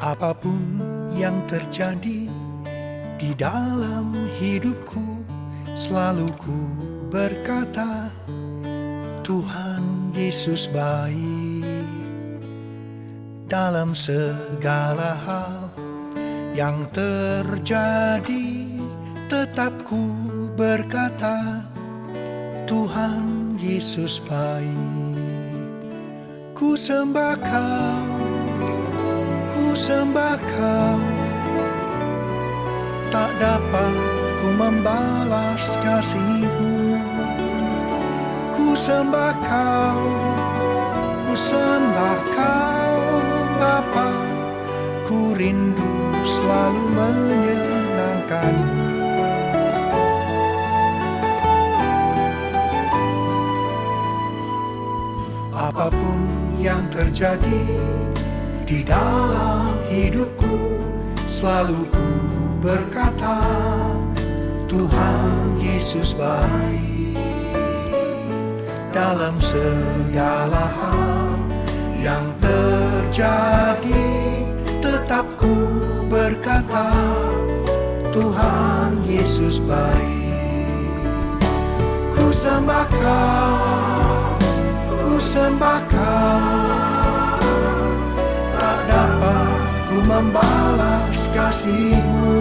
Apapun yang terjadi di dalam hidupku, selalu ku berkata, Tuhan Yesus baik. Dalam segala hal yang terjadi, tetap ku berkata, Tuhan Yesus baik. Ku sembah Kau, ku sembah Kau, tak dapat ku membalas kasih-Mu. Ku sembah Kau, ku sembah Kau, Bapa, ku rindu selalu menyenangkan. Apapun yang terjadi di dalam hidupku, selalu ku berkata, Tuhan Yesus baik. Dalam segala hal yang terjadi, tetap ku berkata, Tuhan Yesus baik. Ku sembah Kau, ku sembah Kau, tak dapat ku membalas kasih-Mu.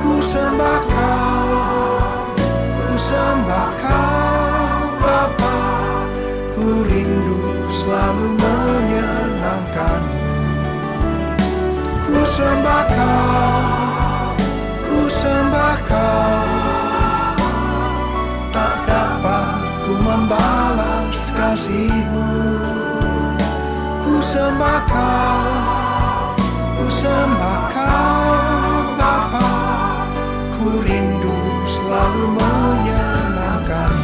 Ku sembah Kau, ku sembah Kau, Bapa, ku rindu selalu menyenangkan. Ku sembah Kau, ku sembah Kau, tak dapat ku membalas kasih-Mu. Ku sembah Kau, ku sembah Kau, Bapa, ku rindu selalu menyenangkan.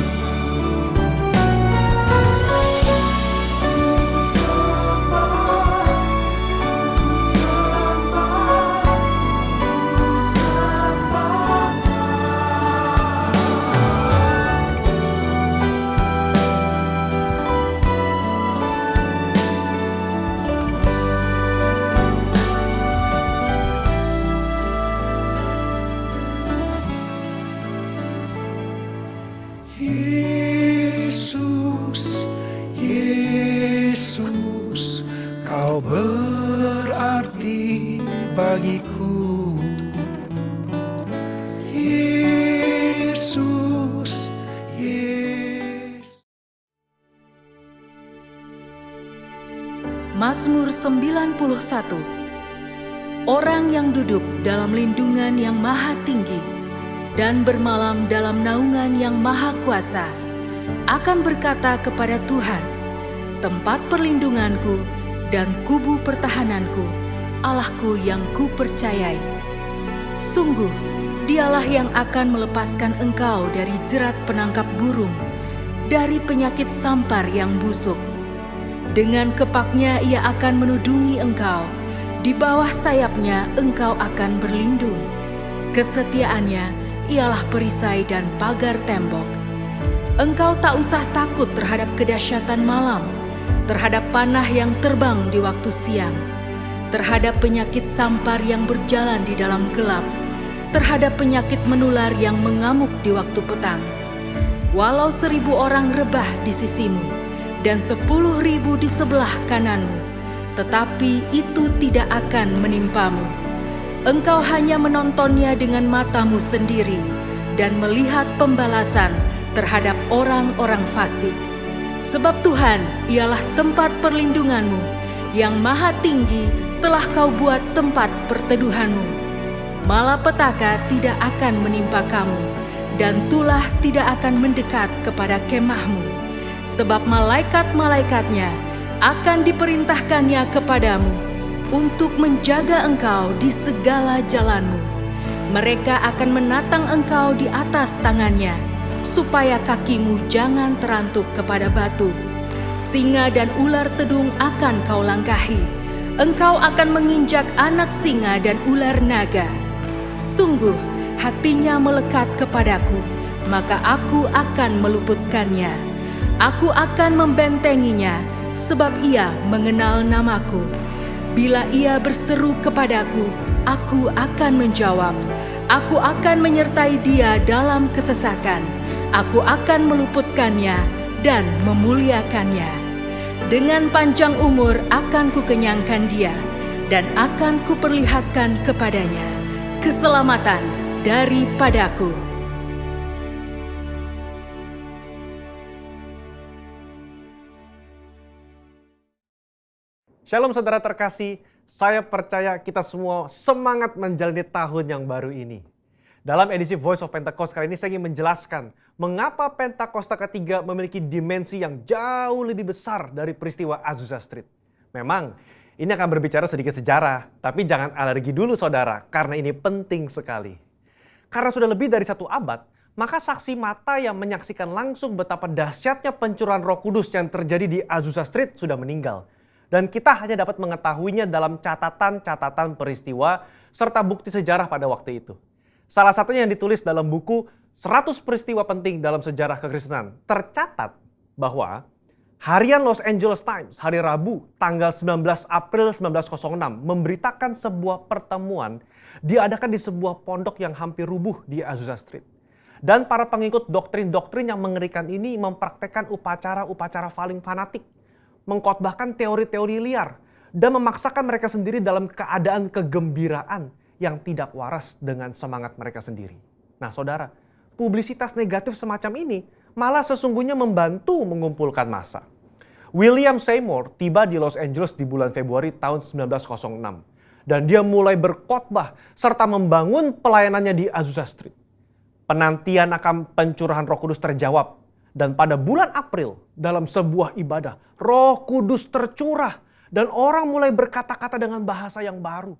Yesus, Yesus, Kau berarti bagiku. Yesus, Yesus. Mazmur 91. Orang yang duduk dalam lindungan yang maha tinggi dan bermalam dalam naungan yang maha kuasa akan berkata kepada Tuhan, tempat perlindunganku dan kubu pertahananku, Allahku yang kupercayai. Sungguh, Dialah yang akan melepaskan engkau dari jerat penangkap burung, dari penyakit sampar yang busuk. Dengan kepaknya Ia akan menudungi engkau, di bawah sayapnya engkau akan berlindung. Kesetiaannya ialah perisai dan pagar tembok. Engkau tak usah takut terhadap kedahsyatan malam, terhadap panah yang terbang di waktu siang, terhadap penyakit sampar yang berjalan di dalam gelap, terhadap penyakit menular yang mengamuk di waktu petang. Walau 1.000 orang rebah di sisimu dan 10.000 di sebelah kananmu, tetapi itu tidak akan menimpamu. Engkau hanya menontonnya dengan matamu sendiri dan melihat pembalasan terhadap orang-orang fasik. Sebab Tuhan ialah tempat perlindunganmu, yang maha tinggi telah Kau buat tempat perteduhanmu. Malapetaka tidak akan menimpa kamu, dan tulah tidak akan mendekat kepada kemahmu. Sebab malaikat-malaikatnya akan diperintahkannya kepadamu untuk menjaga engkau di segala jalanmu. Mereka akan menatang engkau di atas tangannya, supaya kakimu jangan terantuk kepada batu. Singa dan ular tedung akan kau langkahi. Engkau akan menginjak anak singa dan ular naga. Sungguh, hatinya melekat kepadaku, maka aku akan meluputkannya. Aku akan membentenginya, sebab ia mengenal namaku. Bila ia berseru kepadaku, aku akan menjawab. Aku akan menyertai dia dalam kesesakan. Aku akan meluputkannya dan memuliakannya. Dengan panjang umur akan kukenyangkan dia, dan akan kuperlihatkan kepadanya keselamatan daripadaku. Shalom saudara terkasih, saya percaya kita semua semangat menjalani tahun yang baru ini. Dalam edisi Voice of Pentecost kali ini saya ingin menjelaskan mengapa Pentakosta ketiga memiliki dimensi yang jauh lebih besar dari peristiwa Azusa Street. Memang ini akan berbicara sedikit sejarah, tapi jangan alergi dulu saudara, karena ini penting sekali. Karena sudah lebih dari 1 abad, maka saksi mata yang menyaksikan langsung betapa dahsyatnya pencurahan Roh Kudus yang terjadi di Azusa Street sudah meninggal. Dan kita hanya dapat mengetahuinya dalam catatan-catatan peristiwa serta bukti sejarah pada waktu itu. Salah satunya yang ditulis dalam buku 100 peristiwa penting dalam sejarah kekristenan. Tercatat bahwa harian Los Angeles Times hari Rabu tanggal 19 April 1906 memberitakan sebuah pertemuan diadakan di sebuah pondok yang hampir rubuh di Azusa Street. Dan para pengikut doktrin-doktrin yang mengerikan ini mempraktekkan upacara-upacara paling fanatik, mengkhotbahkan teori-teori liar, dan memaksakan mereka sendiri dalam keadaan kegembiraan yang tidak waras dengan semangat mereka sendiri. Nah saudara, publisitas negatif semacam ini malah sesungguhnya membantu mengumpulkan massa. William Seymour tiba di Los Angeles di bulan Februari tahun 1906. Dan dia mulai berkhotbah serta membangun pelayanannya di Azusa Street. Penantian akan pencurahan Roh Kudus terjawab. Dan pada bulan April, dalam sebuah ibadah, Roh Kudus tercurah dan orang mulai berkata-kata dengan bahasa yang baru.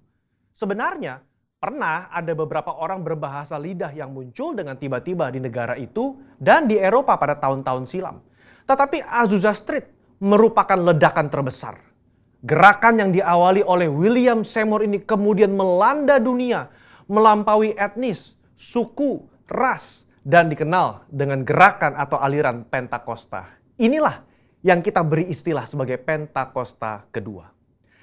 Sebenarnya, pernah ada beberapa orang berbahasa lidah yang muncul dengan tiba-tiba di negara itu dan di Eropa pada tahun-tahun silam. Tetapi Azusa Street merupakan ledakan terbesar. Gerakan yang diawali oleh William Seymour ini kemudian melanda dunia, melampaui etnis, suku, ras, dan dikenal dengan gerakan atau aliran Pentakosta. Inilah yang kita beri istilah sebagai Pentakosta kedua.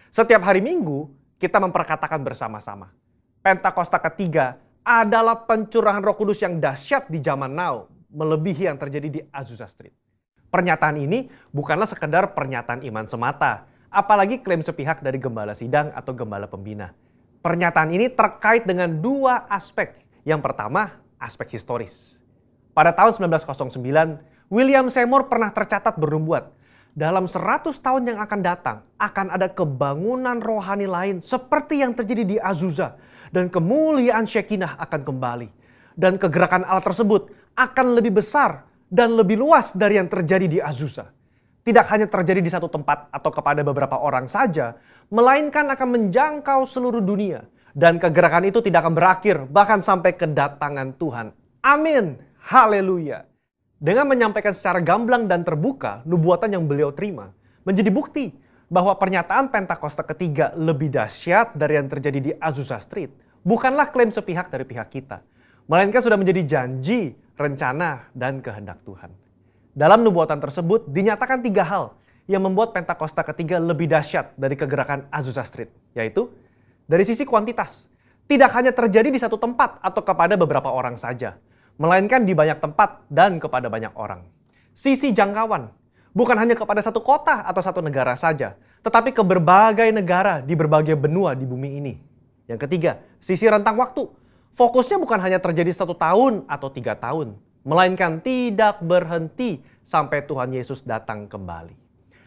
Setiap hari Minggu kita memperkatakan bersama-sama. Pentakosta ketiga adalah pencurahan Roh Kudus yang dahsyat di zaman now, melebihi yang terjadi di Azusa Street. Pernyataan ini bukanlah sekedar pernyataan iman semata, apalagi klaim sepihak dari gembala sidang atau gembala pembina. Pernyataan ini terkait dengan 2 aspek. Yang pertama, aspek historis. Pada tahun 1909, William Seymour pernah tercatat bernubuat, dalam 100 tahun yang akan datang, akan ada kebangunan rohani lain seperti yang terjadi di Azusa, dan kemuliaan Shekinah akan kembali. Dan kegerakan Allah tersebut akan lebih besar dan lebih luas dari yang terjadi di Azusa. Tidak hanya terjadi di satu tempat atau kepada beberapa orang saja, melainkan akan menjangkau seluruh dunia. Dan kegerakan itu tidak akan berakhir, bahkan sampai kedatangan Tuhan. Amin. Haleluya. Dengan menyampaikan secara gamblang dan terbuka nubuatan yang beliau terima, menjadi bukti bahwa pernyataan Pentakosta ketiga lebih dahsyat dari yang terjadi di Azusa Street bukanlah klaim sepihak dari pihak kita, melainkan sudah menjadi janji, rencana, dan kehendak Tuhan. Dalam nubuatan tersebut dinyatakan 3 hal yang membuat Pentakosta ketiga lebih dahsyat dari kegerakan Azusa Street, yaitu dari sisi kuantitas, tidak hanya terjadi di satu tempat atau kepada beberapa orang saja, melainkan di banyak tempat dan kepada banyak orang. Sisi jangkauan, bukan hanya kepada satu kota atau satu negara saja, tetapi ke berbagai negara di berbagai benua di bumi ini. Yang ketiga, sisi rentang waktu. Fokusnya bukan hanya terjadi 1 tahun atau 3 tahun, melainkan tidak berhenti sampai Tuhan Yesus datang kembali.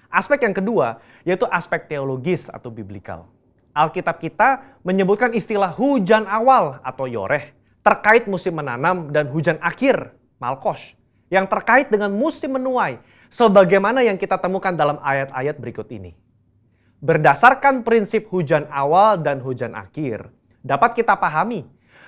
Aspek yang kedua, yaitu aspek teologis atau biblikal. Alkitab kita menyebutkan istilah hujan awal atau yoreh terkait musim menanam dan hujan akhir, malkos, yang terkait dengan musim menuai, sebagaimana yang kita temukan dalam ayat-ayat berikut ini. Berdasarkan prinsip hujan awal dan hujan akhir, dapat kita pahami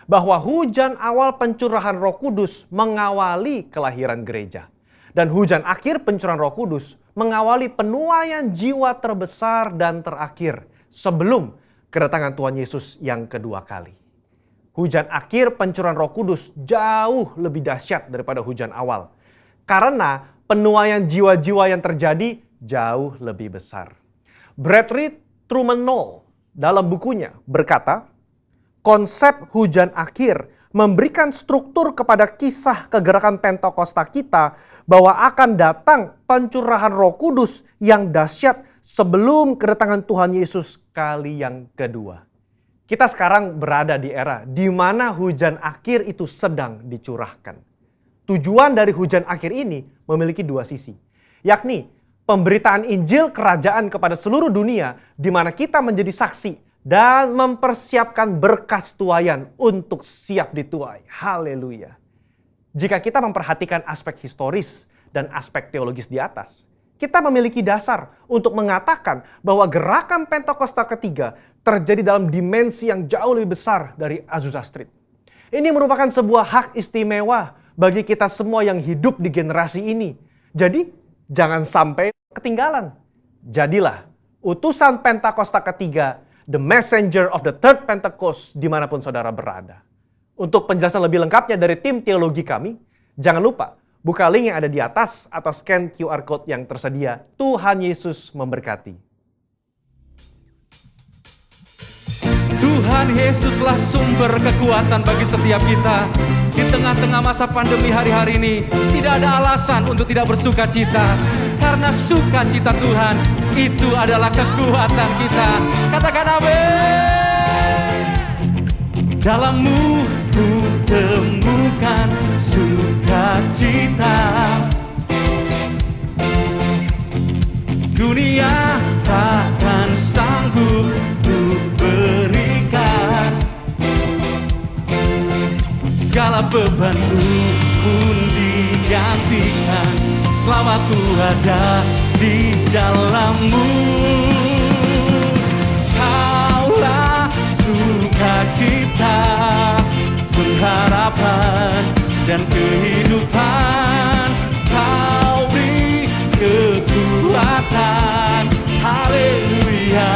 bahwa hujan awal pencurahan Roh Kudus mengawali kelahiran gereja. Dan hujan akhir pencurahan Roh Kudus mengawali penuaian jiwa terbesar dan terakhir sebelum kedatangan Tuhan Yesus yang kedua kali. Hujan akhir pencurahan Roh Kudus jauh lebih dahsyat daripada hujan awal. Karena penuaian jiwa-jiwa yang terjadi jauh lebih besar. Bradley Truman Knoll dalam bukunya berkata, konsep hujan akhir memberikan struktur kepada kisah kegerakan Pentakosta kita bahwa akan datang pencurahan Roh Kudus yang dahsyat sebelum kedatangan Tuhan Yesus kali yang kedua. Kita sekarang berada di era di mana hujan akhir itu sedang dicurahkan. Tujuan dari hujan akhir ini memiliki dua sisi, yakni pemberitaan Injil Kerajaan kepada seluruh dunia di mana kita menjadi saksi dan mempersiapkan berkas tuaian untuk siap dituai. Haleluya. Jika kita memperhatikan aspek historis dan aspek teologis di atas, kita memiliki dasar untuk mengatakan bahwa gerakan Pentakosta ketiga terjadi dalam dimensi yang jauh lebih besar dari Azusa Street. Ini merupakan sebuah hak istimewa bagi kita semua yang hidup di generasi ini. Jadi, jangan sampai ketinggalan. Jadilah utusan Pentakosta ketiga, the messenger of the third Pentecost dimanapun saudara berada. Untuk penjelasan lebih lengkapnya dari tim teologi kami, jangan lupa buka link yang ada di atas atau scan QR Code yang tersedia. Tuhan Yesus memberkati. Tuhan Yesuslah sumber kekuatan bagi setiap kita. Di tengah-tengah masa pandemi hari-hari ini, tidak ada alasan untuk tidak bersuka cita. Karena sukacita Tuhan itu adalah kekuatan kita. Katakan amin. Dalam-Mu ku temukan sukacita. Dunia takkan sanggup ku berikan. Segala bebanku pun digantikan selama ku ada di dalam-Mu. Kaulah sukacita, pengharapan dan kehidupan. Kau beri kekuatan, haleluya.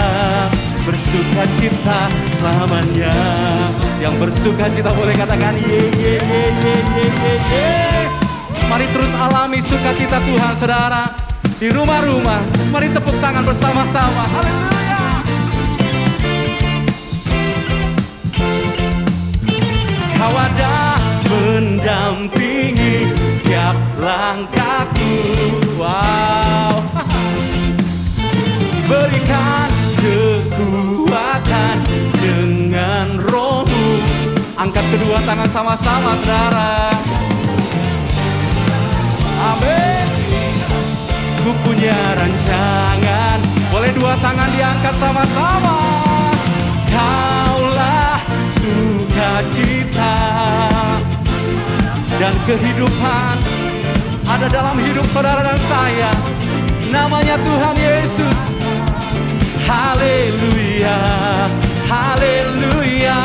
Bersukacita selamanya. Yang bersukacita boleh katakan ye ye ye ye ye ye ye. Mari terus alami sukacita Tuhan saudara. Di rumah-rumah, mari tepuk tangan bersama-sama. Haleluya. Kau ada mendampingi setiap langkahku. Wow. Berikan kekuatan dengan Roh-Mu. Angkat kedua tangan sama-sama saudara. Amin. Ku punya rancangan. Boleh dua tangan diangkat sama-sama. Kaulah sukacita dan kehidupan ada dalam hidup saudara dan saya. Namanya Tuhan Yesus. Haleluya, haleluya.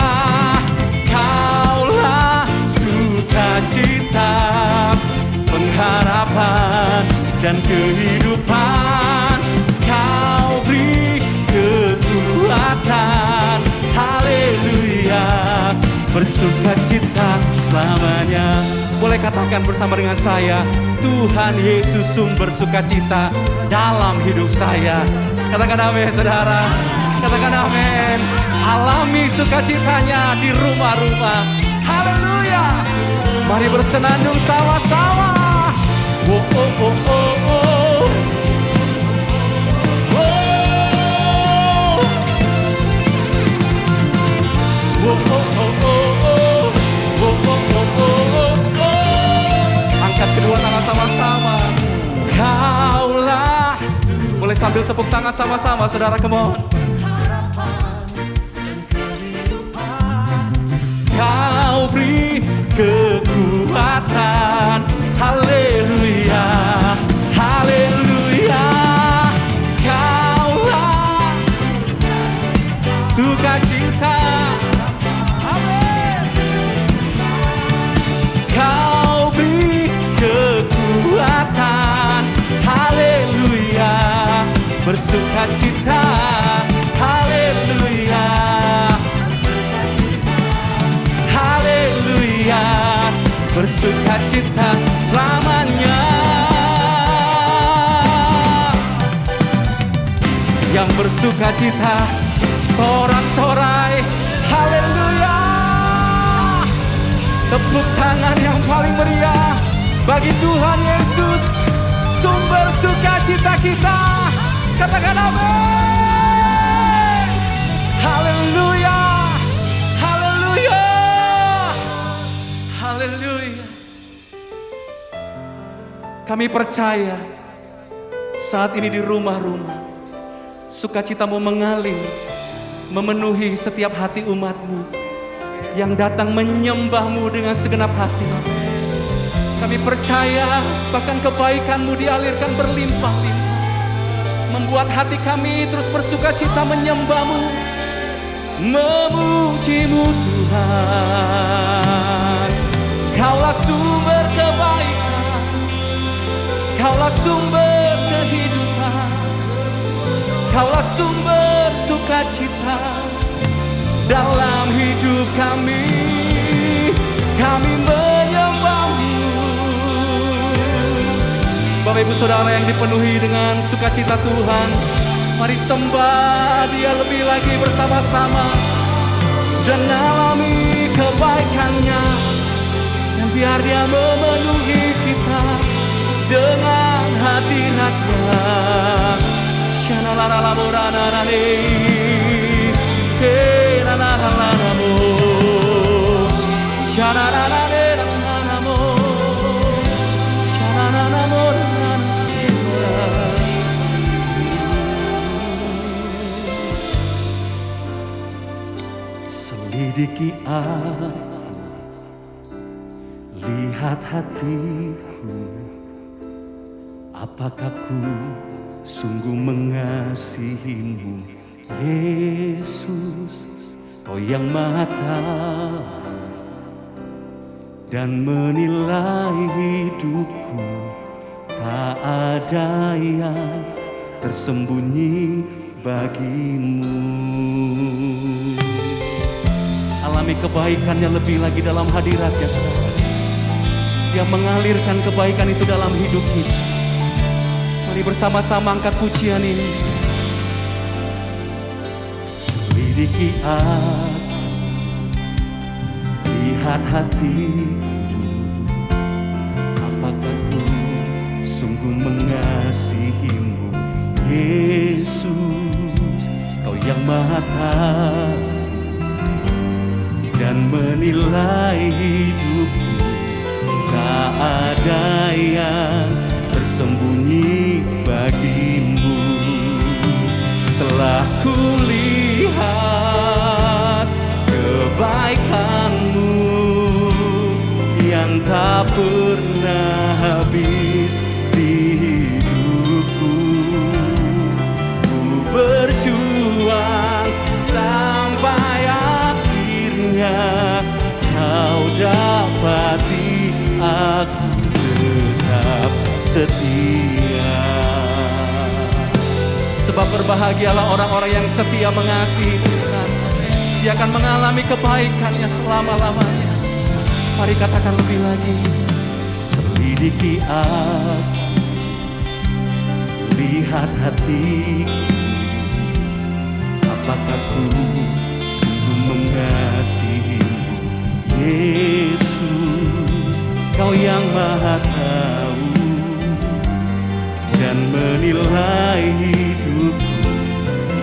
Kaulah sukacita, pengharapan dan kehidupan. Kau beri kekuatan, haleluya. Bersukacita selamanya. Boleh katakan bersama dengan saya, Tuhan Yesus sumber sukacita dalam hidup saya. Katakan amin saudara. Katakan amin. Alami sukacitanya di rumah-rumah. Haleluya. Mari bersenandung sama-sama. Oh, oh, oh, oh, oh. Oh. Oh, oh, oh, oh, oh. Oh, oh, oh, oh, oh. Angkat kedua tangan sama-sama. Kaulah. Boleh sambil tepuk tangan sama-sama saudara, come on. Kau beri kekuatan, haleluya, haleluya. Kaulah sukacita, amin. Kau beri kekuatan, haleluya. Bersukacita, haleluya, haleluya. Bersukacita selamanya. Yang bersukacita Sorak-sorai, haleluya. Tepuk tangan yang paling meriah bagi Tuhan Yesus, sumber sukacita kita. Katakan amin. Haleluya, haleluya, haleluya. Kami percaya saat ini di rumah-rumah, sukacitamu mengalir, memenuhi setiap hati umatmu yang datang menyembahmu dengan segenap hati. Kami percaya bahkan kebaikanmu dialirkan berlimpah-limpah, membuat hati kami terus bersukacita menyembahmu, memujimu Tuhan. Kaulah sumber kebaikan, Kaulah sumber kehidupan, Kaulah sumber sukacita dalam hidup kami. Kami menyembah-Mu. Bapak Ibu Saudara yang dipenuhi dengan sukacita Tuhan, mari sembah Dia lebih lagi bersama-sama dan alami kebaikan-Nya, dan biar Dia memenuhi kita dengan hadirat-Nya. Shanalalamurana-rane, Kenanaramo, Shananaramo, Shananaramo. Selidiki aku, lihat hatiku, apakah ku sungguh mengasihimu, Yesus, Kau yang Maha Tahu dan menilai hidupku. Tak ada yang tersembunyi bagimu. Alami kebaikan-Nya lebih lagi dalam hadirat-Nya, saudara. Dia mengalirkan kebaikan itu dalam hidup kita. Mari bersama-sama angkat pujian ini. Selidiki aku, lihat hatiku, apakah ku sungguh mengasihimu, Yesus, Kau yang Maha Tahu dan menilai hidupku. Tak ada yang tersembunyi bagimu. Telah kulihat kebaikan-Mu yang tak pernah habis di hidupku. Ku berjuang sampai akhirnya Kau dapati aku tetap setia. Sebab berbahagialah orang-orang yang setia mengasihi Tuhan. Dia akan mengalami kebaikan-Nya selama-lamanya. Mari katakan lebih lagi. Selidiki aku, lihat hatiku, apakah ku sungguh mengasihimu, Yesus, Kau yang Maha Tahu dan menilai hidupku.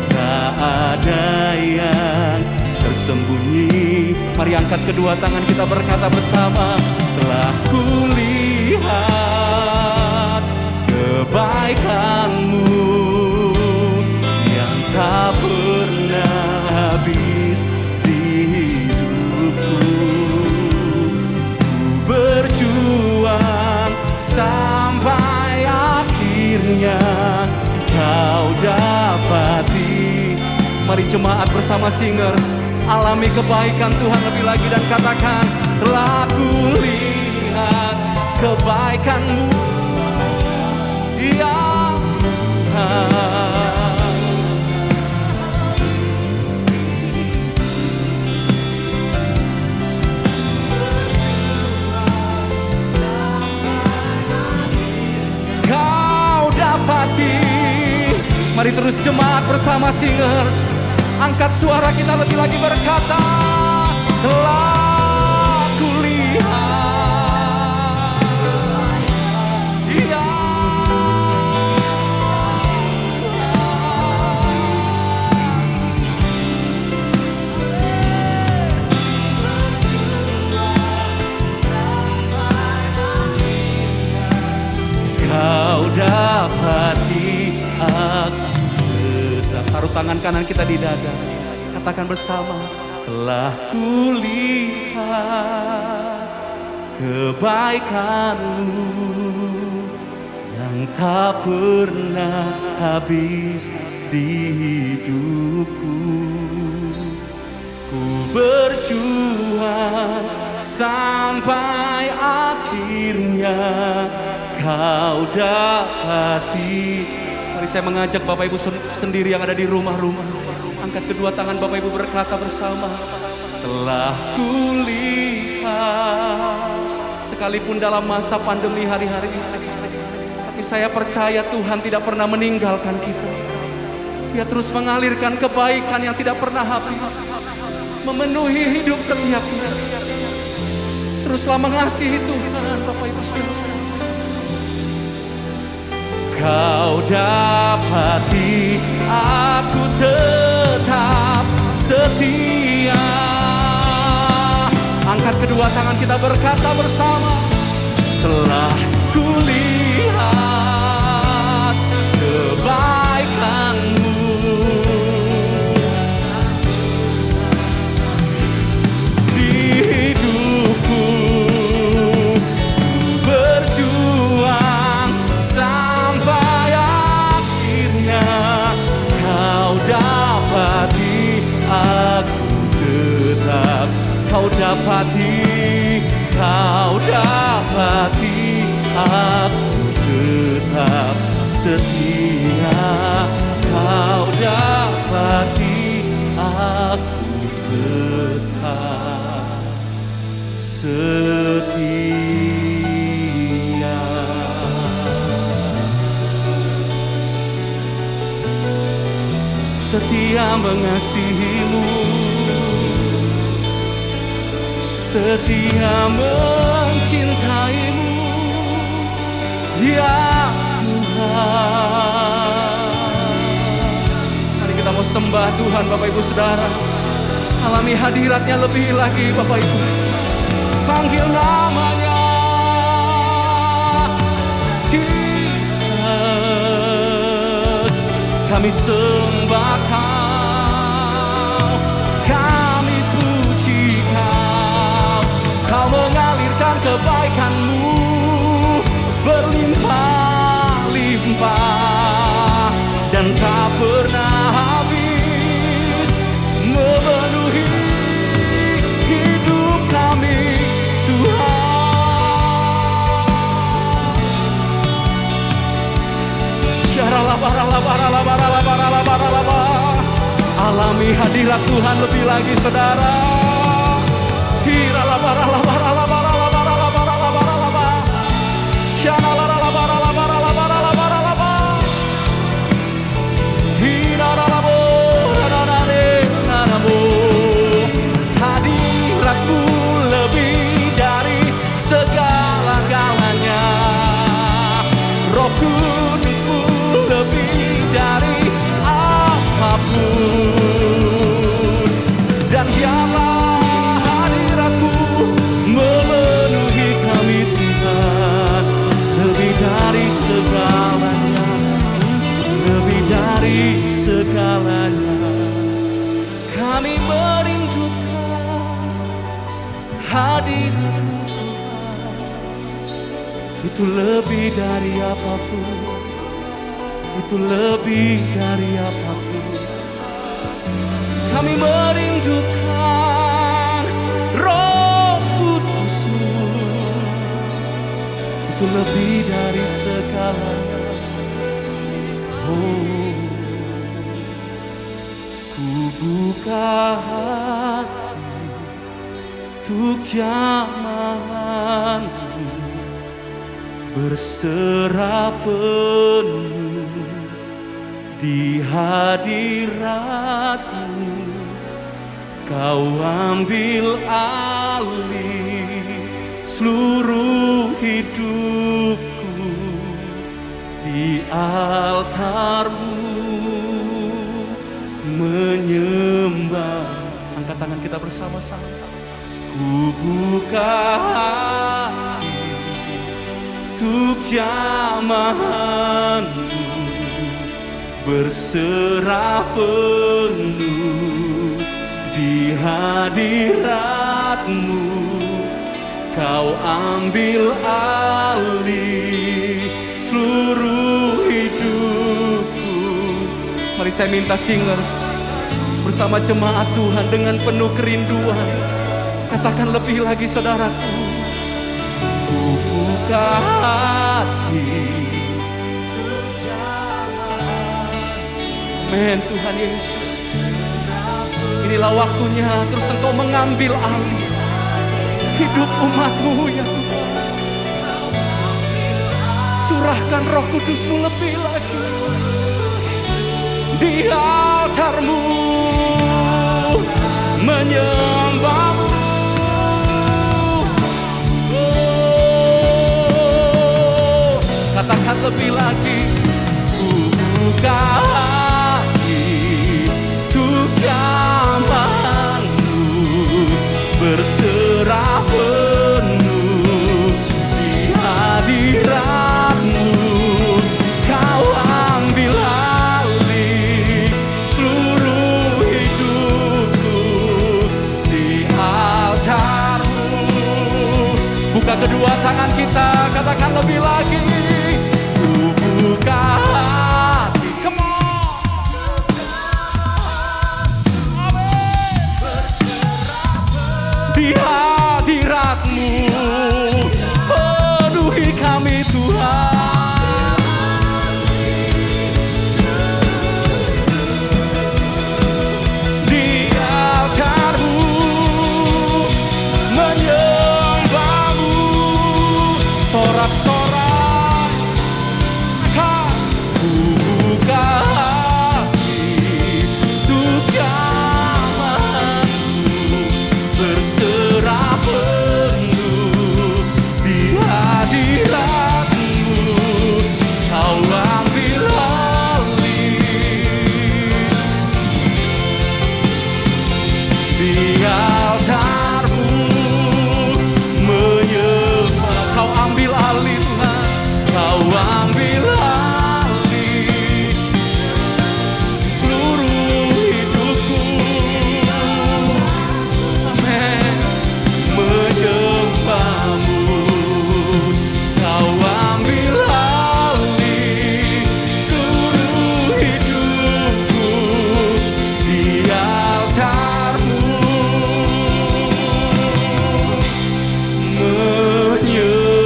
Tak ada yang tersembunyi. Mari angkat kedua tangan kita berkata bersama. Telah kulihat kebaikan-Mu yang tak pernah habis di hidupku. Ku berjuang sampai akhirnya Kau dapati. Mari jemaat bersama singers alami kebaikan Tuhan lebih lagi dan katakan, telah kulihat kebaikan-Mu ya Tuhan. Kau dapati. Mari terus jemaat bersama singers Angkat suara kita lebih lagi berkata, telah kulihat. Iya. Kau dapati aku tetap. Taruh tangan kanan kita di dada. Katakan bersama, telah kulihat kebaikanmu yang tak pernah habis di hidupku. Ku berjuang sampai akhirnya kau dapati. Mari saya mengajak Bapak Ibu sendiri yang ada di rumah-rumah, angkat kedua tangan Bapak Ibu berkata bersama, telah kulihat. Sekalipun dalam masa pandemi hari-hari ini, tapi saya percaya Tuhan tidak pernah meninggalkan kita. Dia terus mengalirkan kebaikan yang tidak pernah habis, memenuhi hidup setiap kita. Teruslah mengasihi Tuhan Bapak Ibu Saudara. Kau dapati aku tetap setia. Angkat kedua tangan kita berkata bersama, telah kulihat kebaikanmu di hidupku. Ku berjuang sampai akhirnya kau dapati aku tetap. Kau dapati aku tetap setia. Kau dapati aku tetap setia. Setia mengasihimu, setia mencintaimu, ya Tuhan. Mari kita mau sembah Tuhan Bapak Ibu Saudara. Alami hadiratnya lebih lagi Bapak Ibu. Panggil namanya Jesus. Kami sembah Kau, kami puji Kau. Kau mengalirkan kebaikan-Mu berlimpah-limpah dan tak pernah habis, memenuhi hidup kami Tuhan. Alami hadirat Tuhan lebih lagi saudara. Hadiratmu lebih dari segala-galanya. Roh Kudus-Mu lebih dari apapun. Dan biarlah hadirat-Mu memenuhi kami Tuhan, lebih dari segalanya, lebih dari segalanya. Kami merindukan hadirat-Mu Tuhan, itu lebih dari apapun, itu lebih dari apapun. Kami merindukan Roh Kudus-Mu, itu lebih dari segalanya. Oh, ku buka hati untuk jamahan-Mu, berserah penuh di hadirat-Mu. Kau ambil alih seluruh hidupku di altar-Mu menyembah. Angkat tangan kita bersama-sama. Ku buka hati untuk jamahan-Mu, berserah penuh di hadirat-Mu. Kau ambil alih seluruh hidupku. Mari saya minta singers bersama jemaat Tuhan dengan penuh kerinduan. Katakan lebih lagi saudaraku. Ku buka hati. Amin Tuhan Yesus. Inilah waktunya terus Engkau mengambil alih hidup umat-Mu ya Tuhan. Curahkan Roh Kudus-Mu lebih lagi di altar-Mu menyembah-Mu. Oh, katakan lebih lagi. Ku buka hati untuk jamahan-Mu, berserah penuh di hadirat-Mu. Kau ambil alih seluruh hidupku di altar-Mu. Buka kedua tangan kita, katakan lebih lagi. Ku buka hati, come on. Di hadirat-Mu penuhi kami Tuhan. Di altar-Mu menyembah-Mu. Sorak-sorak ku buka hati untuk jamahan-Mu, berserah penuh di hadirat-Mu. Kau ambil alih di altar-Mu menyembah. Kau ambil alih Tuhan, Kau ambil alih seluruh hidupku. Amin. Menyembah-Mu. Kau ambil alih seluruh hidupku di altar-Mu menyembah-Mu.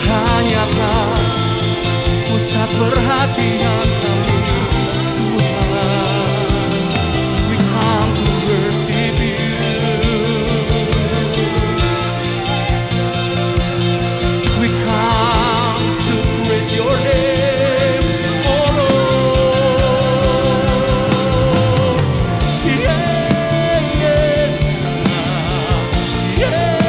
Hanyalah pusat perhatian kami Tuhan. We come to worship You. We come to praise Your name, oh Lord. Yeah, yeah, yeah.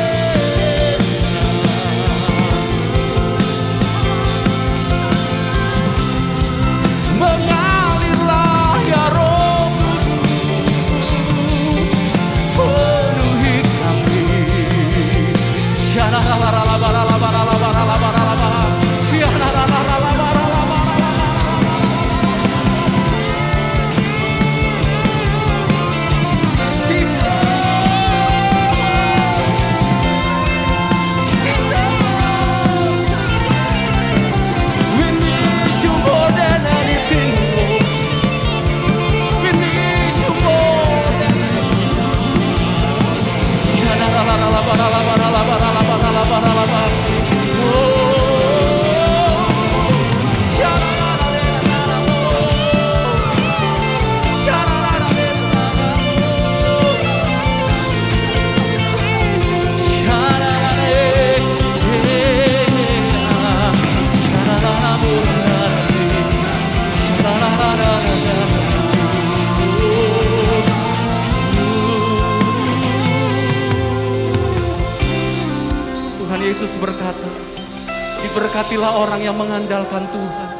Diberkatilah orang yang mengandalkan Tuhan,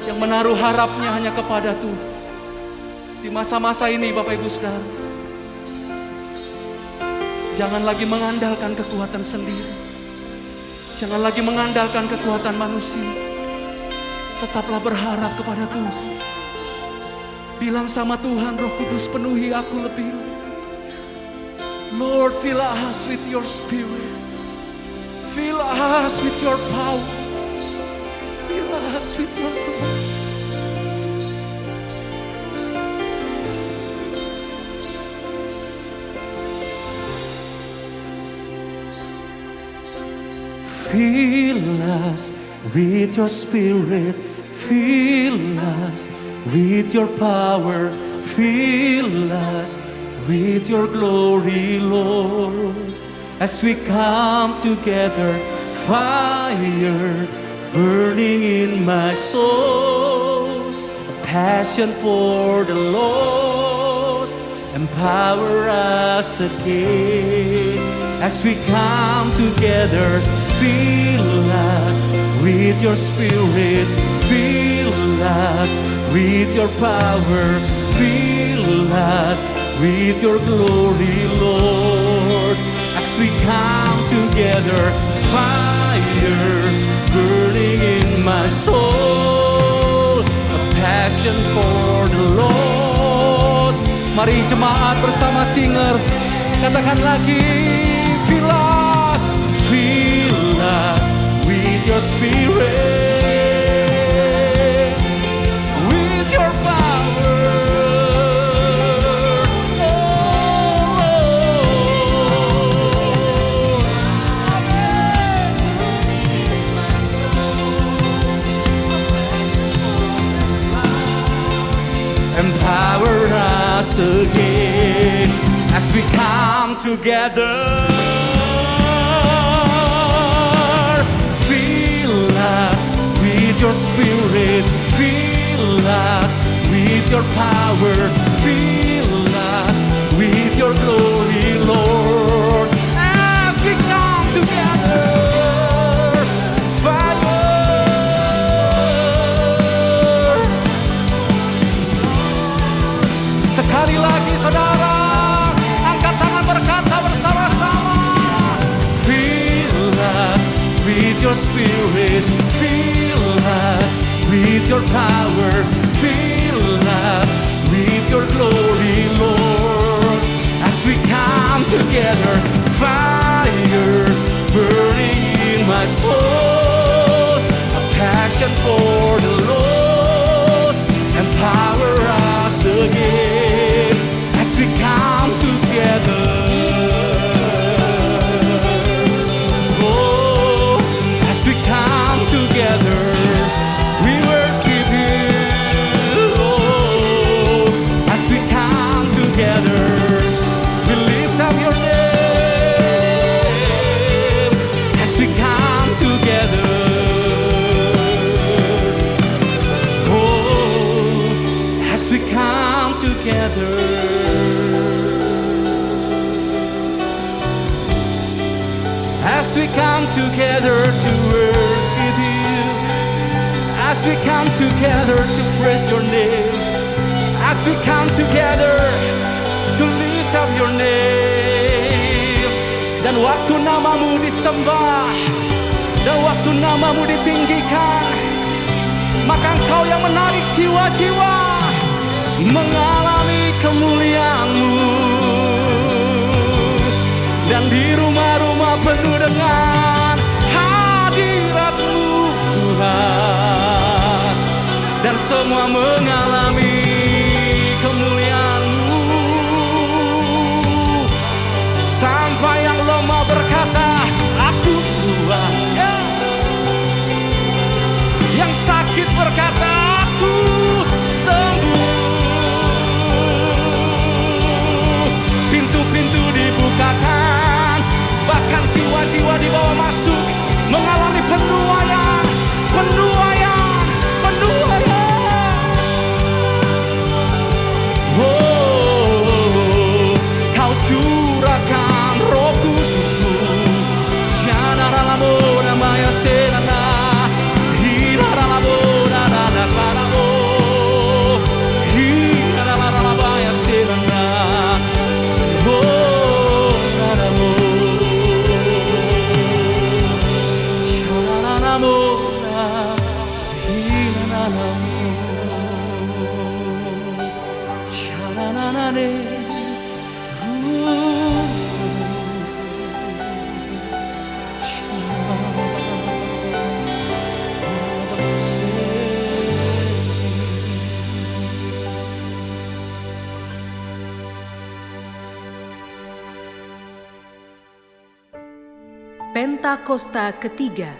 yang menaruh harapnya hanya kepada Tuhan. Di masa-masa ini Bapak Ibu Saudara, jangan lagi mengandalkan kekuatan sendiri. Jangan lagi mengandalkan kekuatan manusia. Tetaplah berharap kepada Tuhan. Bilang sama Tuhan, Roh Kudus penuhi aku lebih. Lord, fill us with your spirit. Fill us with your power. Fill us with your glory. Fill us with your spirit. Fill us with your power. Fill us with your glory, Lord. As we come together, fire burning in my soul, a passion for the lost, empower us again. As we come together, fill us with your spirit, fill us with your power, fill us with your glory, Lord. As we come together, fire burning in my soul, a passion for the lost. Mari jemaat bersama singers, katakan lagi, fill us with your spirit, with your power. Empower us again as we come together. Fill us with your spirit, fill us with your power, fill us with your glory, Lord. As we come together, fire. Sekali lagi saudara, angkat tangan berkata bersama-sama. Fill us with your spirit, fill us with your power, fill us with your glory, Lord. As we come together, fire burning in my soul, a passion for the lost, empower us again. As we come together, oh, as we come together, we worship you. Oh, as we come together, we lift up your name. As we come together, oh, as we come together. As we come together to worship you, as we come together to praise your name, as we come together to lift up your name. Dan waktu namamu disembah, dan waktu namamu ditinggikan, maka engkau yang menarik jiwa-jiwa mengalami kemuliaan-Mu. Dan di rumah-rumah penuh dengan hadirat-Mu Tuhan, dan semua mengalami kemuliaan-Mu. Sampai yang lemah berkata, aku kuat. Yang sakit berkata, aku sembuh. Pintu-pintu dibukakan, bahkan jiwa-jiwa dibawa masuk, mengalami penuaian, penuaian, penuaian. Pentakosta ketiga.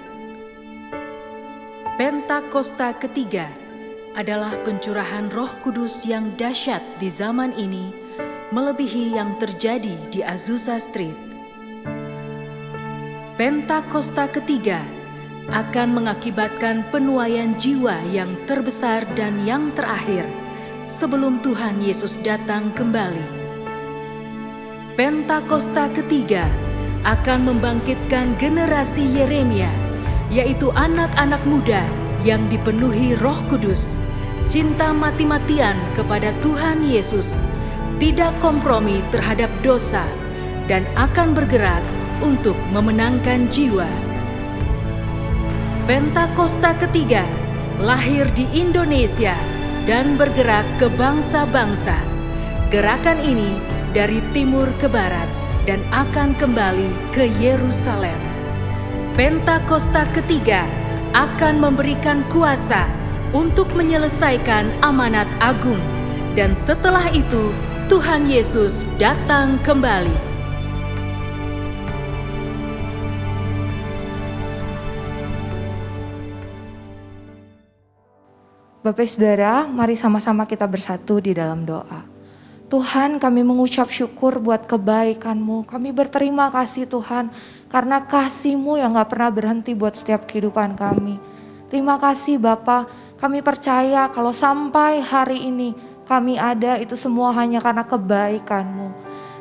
Pentakosta ketiga adalah pencurahan Roh Kudus yang dahsyat di zaman ini, melebihi yang terjadi di Azusa Street. Pentakosta ketiga akan mengakibatkan penuaian jiwa yang terbesar dan yang terakhir sebelum Tuhan Yesus datang kembali. Pentakosta ketiga akan membangkitkan generasi Yeremia, yaitu anak-anak muda yang dipenuhi Roh Kudus, cinta mati-matian kepada Tuhan Yesus, tidak kompromi terhadap dosa, dan akan bergerak untuk memenangkan jiwa. Pentakosta ketiga lahir di Indonesia dan bergerak ke bangsa-bangsa. Gerakan ini dari timur ke barat dan akan kembali ke Yerusalem. Pentakosta ketiga akan memberikan kuasa untuk menyelesaikan amanat agung, dan setelah itu Tuhan Yesus datang kembali. Bapak Saudara, mari sama-sama kita bersatu di dalam doa. Tuhan, kami mengucap syukur buat kebaikan-Mu. Kami berterima kasih Tuhan, karena kasih-Mu yang gak pernah berhenti buat setiap kehidupan kami. Terima kasih Bapa, kami percaya kalau sampai hari ini kami ada, itu semua hanya karena kebaikan-Mu.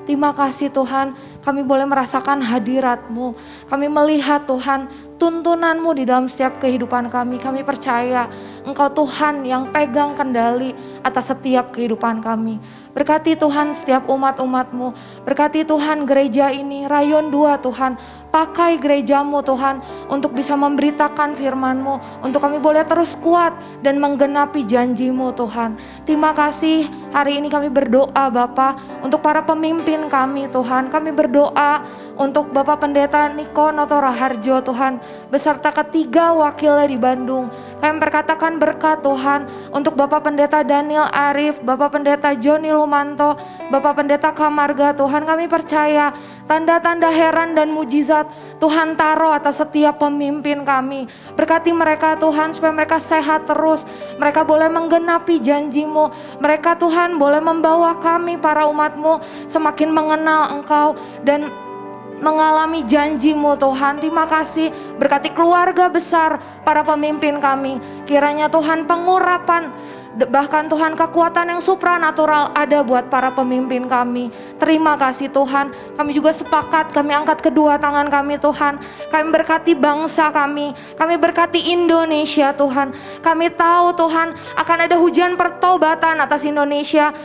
Terima kasih Tuhan, kami boleh merasakan hadirat-Mu. Kami melihat Tuhan, tuntunan-Mu di dalam setiap kehidupan kami. Kami percaya Engkau Tuhan yang pegang kendali atas setiap kehidupan kami. Berkati Tuhan setiap umat-umat-Mu. Berkati Tuhan gereja ini, Rayon 2 Tuhan. Pakai gereja-Mu Tuhan untuk bisa memberitakan firman-Mu. Untuk kami boleh terus kuat dan menggenapi janji-Mu Tuhan. Terima kasih hari ini kami berdoa Bapa untuk para pemimpin kami Tuhan. Kami berdoa untuk Bapak Pendeta Niko Noto Raharjo Tuhan, beserta ketiga wakilnya di Bandung. Kami berkatakan berkat Tuhan untuk Bapak Pendeta Daniel Arif, Bapak Pendeta Joni Lumanto, Bapak Pendeta Kamarga Tuhan. Kami percaya tanda-tanda heran dan mujizat Tuhan taruh atas setiap pemimpin kami. Berkati mereka Tuhan supaya mereka sehat terus. Mereka boleh menggenapi janji-Mu. Mereka Tuhan boleh membawa kami para umat-Mu semakin mengenal Engkau dan mengalami janji-Mu Tuhan. Terima kasih, berkati keluarga besar para pemimpin kami. Kiranya Tuhan pengurapan, bahkan Tuhan kekuatan yang supranatural ada buat para pemimpin kami. Terima kasih Tuhan. Kami juga sepakat, kami angkat kedua tangan kami Tuhan. Kami berkati bangsa kami berkati Indonesia Tuhan. Kami tahu Tuhan akan ada hujan pertobatan atas Indonesia,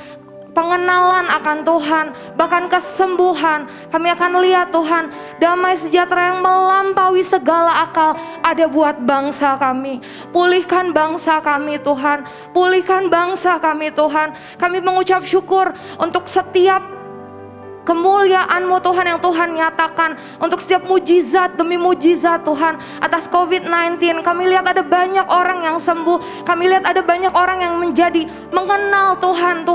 pengenalan akan Tuhan, bahkan kesembuhan. Kami akan lihat Tuhan, damai sejahtera yang melampaui segala akal ada buat bangsa kami. Pulihkan bangsa kami Tuhan, pulihkan bangsa kami Tuhan. Kami mengucap syukur untuk setiap kemuliaan-Mu Tuhan yang Tuhan nyatakan, untuk setiap mujizat demi mujizat Tuhan atas COVID-19. Kami lihat ada banyak orang yang sembuh. Kami lihat ada banyak orang yang menjadi mengenal Tuhan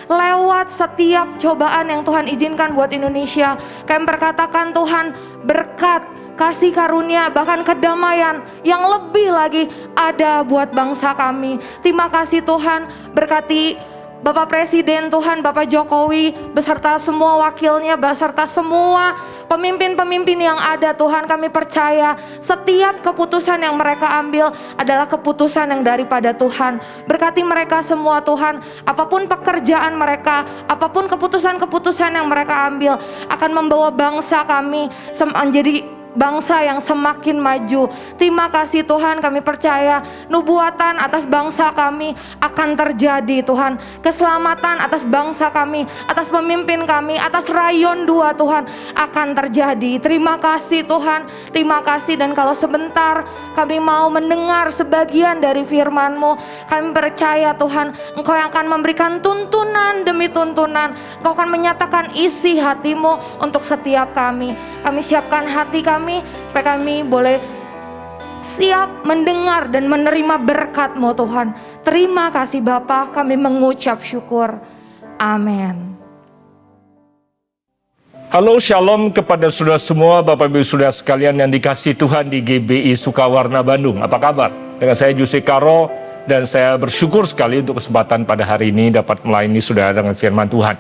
lewat setiap cobaan yang Tuhan izinkan buat Indonesia. Kami berkatakan Tuhan, berkat, kasih karunia, bahkan kedamaian yang lebih lagi ada buat bangsa kami. Terima kasih Tuhan, berkati Bapak Presiden Tuhan, Bapak Jokowi, beserta semua wakilnya, beserta semua pemimpin-pemimpin yang ada Tuhan. Kami percaya setiap keputusan yang mereka ambil adalah keputusan yang daripada Tuhan. Berkati mereka semua Tuhan, apapun pekerjaan mereka, apapun keputusan-keputusan yang mereka ambil akan membawa bangsa kami menjadi bangsa yang semakin maju. Terima kasih Tuhan, kami percaya nubuatan atas bangsa kami akan terjadi Tuhan. Keselamatan atas bangsa kami, atas pemimpin kami, atas rayon 2 Tuhan akan terjadi. Terima kasih Tuhan, terima kasih. Dan kalau sebentar kami mau mendengar sebagian dari firman-Mu, kami percaya Tuhan, Engkau yang akan memberikan tuntunan demi tuntunan. Engkau akan menyatakan isi hati-Mu untuk setiap kami. Kami siapkan hati kami supaya kami boleh siap mendengar dan menerima berkat-Mu Tuhan. Terima kasih Bapa, kami mengucap syukur. Amin. Halo, shalom kepada saudara semua, Bapak Ibu saudara sekalian yang dikasihi Tuhan di GBI Sukawarna Bandung. Apa kabar? Dengan saya Jose Caro, dan saya bersyukur sekali untuk kesempatan pada hari ini dapat melayani saudara dengan firman Tuhan.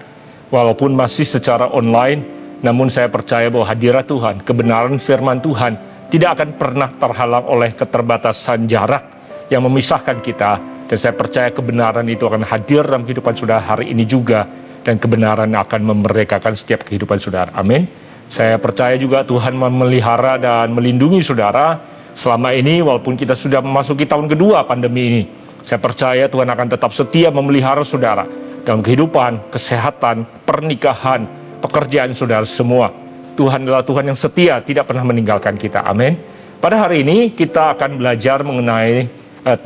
Walaupun masih secara online, namun saya percaya bahwa hadirat Tuhan, kebenaran firman Tuhan tidak akan pernah terhalang oleh keterbatasan jarak yang memisahkan kita. Dan saya percaya kebenaran itu akan hadir dalam kehidupan saudara hari ini juga, dan kebenaran akan memerdekakan setiap kehidupan saudara. Amin. Saya percaya juga Tuhan memelihara dan melindungi saudara selama ini, walaupun kita sudah memasuki tahun kedua pandemi ini. Saya percaya Tuhan akan tetap setia memelihara saudara dalam kehidupan, kesehatan, pernikahan, pekerjaan saudara semua. Tuhan adalah Tuhan yang setia, tidak pernah meninggalkan kita. Amin. Pada hari ini kita akan belajar mengenai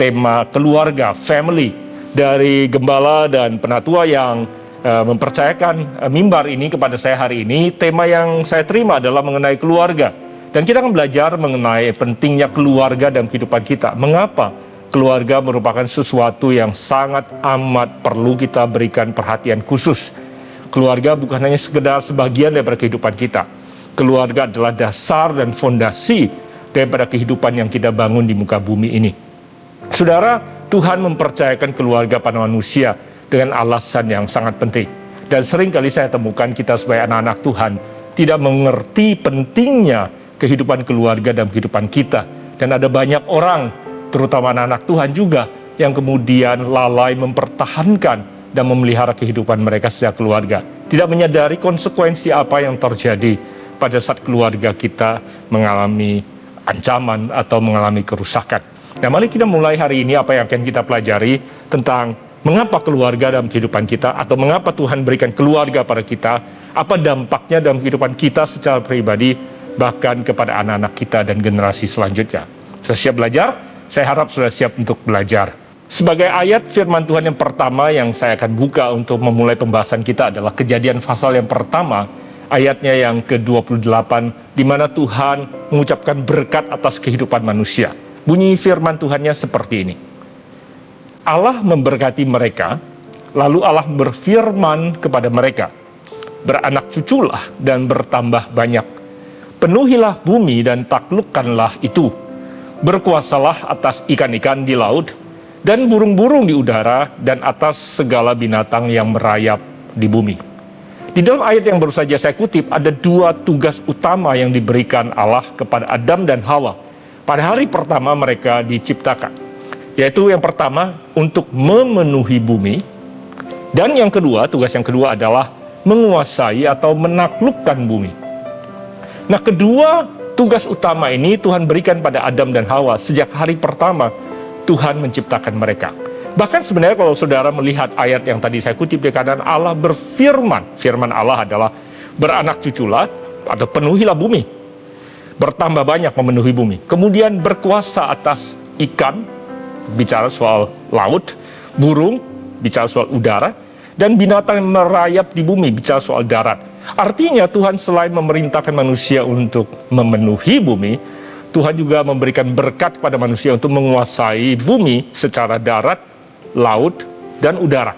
tema keluarga, family, dari gembala dan penatua yang mempercayakan mimbar ini kepada saya hari ini. Tema yang saya terima adalah mengenai keluarga, dan kita akan belajar mengenai pentingnya keluarga dalam kehidupan kita. Mengapa keluarga merupakan sesuatu yang sangat amat perlu kita berikan perhatian khusus. Keluarga bukan hanya sekedar sebagian daripada kehidupan kita. Keluarga adalah dasar dan fondasi daripada kehidupan yang kita bangun di muka bumi ini. Saudara, Tuhan mempercayakan keluarga pada manusia dengan alasan yang sangat penting. Dan sering kali saya temukan kita sebagai anak-anak Tuhan tidak mengerti pentingnya kehidupan keluarga dalam kehidupan kita. Dan ada banyak orang, terutama anak-anak Tuhan juga, yang kemudian lalai mempertahankan dan memelihara kehidupan mereka sejak keluarga. Tidak menyadari konsekuensi apa yang terjadi pada saat keluarga kita mengalami ancaman atau mengalami kerusakan. Nah, mari kita mulai hari ini apa yang akan kita pelajari tentang mengapa keluarga dalam kehidupan kita, atau mengapa Tuhan berikan keluarga pada kita, apa dampaknya dalam kehidupan kita secara pribadi, bahkan kepada anak-anak kita dan generasi selanjutnya. Sudah siap belajar? Saya harap sudah siap untuk belajar. Sebagai ayat firman Tuhan yang pertama yang saya akan buka untuk memulai pembahasan kita adalah Kejadian pasal yang pertama, ayatnya yang ke-28, di mana Tuhan mengucapkan berkat atas kehidupan manusia. Bunyi firman Tuhannya seperti ini. Allah memberkati mereka, lalu Allah berfirman kepada mereka, beranak cuculah dan bertambah banyak. Penuhilah bumi dan taklukkanlah itu. Berkuasalah atas ikan-ikan di laut, dan burung-burung di udara, dan atas segala binatang yang merayap di bumi. Di dalam ayat yang baru saja saya kutip, ada dua tugas utama yang diberikan Allah kepada Adam dan Hawa pada hari pertama mereka diciptakan. Yaitu yang pertama, untuk memenuhi bumi, dan yang kedua, tugas yang kedua adalah menguasai atau menaklukkan bumi. Nah, kedua tugas utama ini Tuhan berikan pada Adam dan Hawa sejak hari pertama Tuhan menciptakan mereka. Bahkan sebenarnya kalau saudara melihat ayat yang tadi saya kutip, di kanan Allah berfirman, firman Allah adalah beranak cuculah atau penuhilah bumi, bertambah banyak memenuhi bumi. Kemudian berkuasa atas ikan, bicara soal laut, burung, bicara soal udara, dan binatang yang merayap di bumi, bicara soal darat. Artinya Tuhan selain memerintahkan manusia untuk memenuhi bumi, Tuhan juga memberikan berkat kepada manusia untuk menguasai bumi secara darat, laut, dan udara.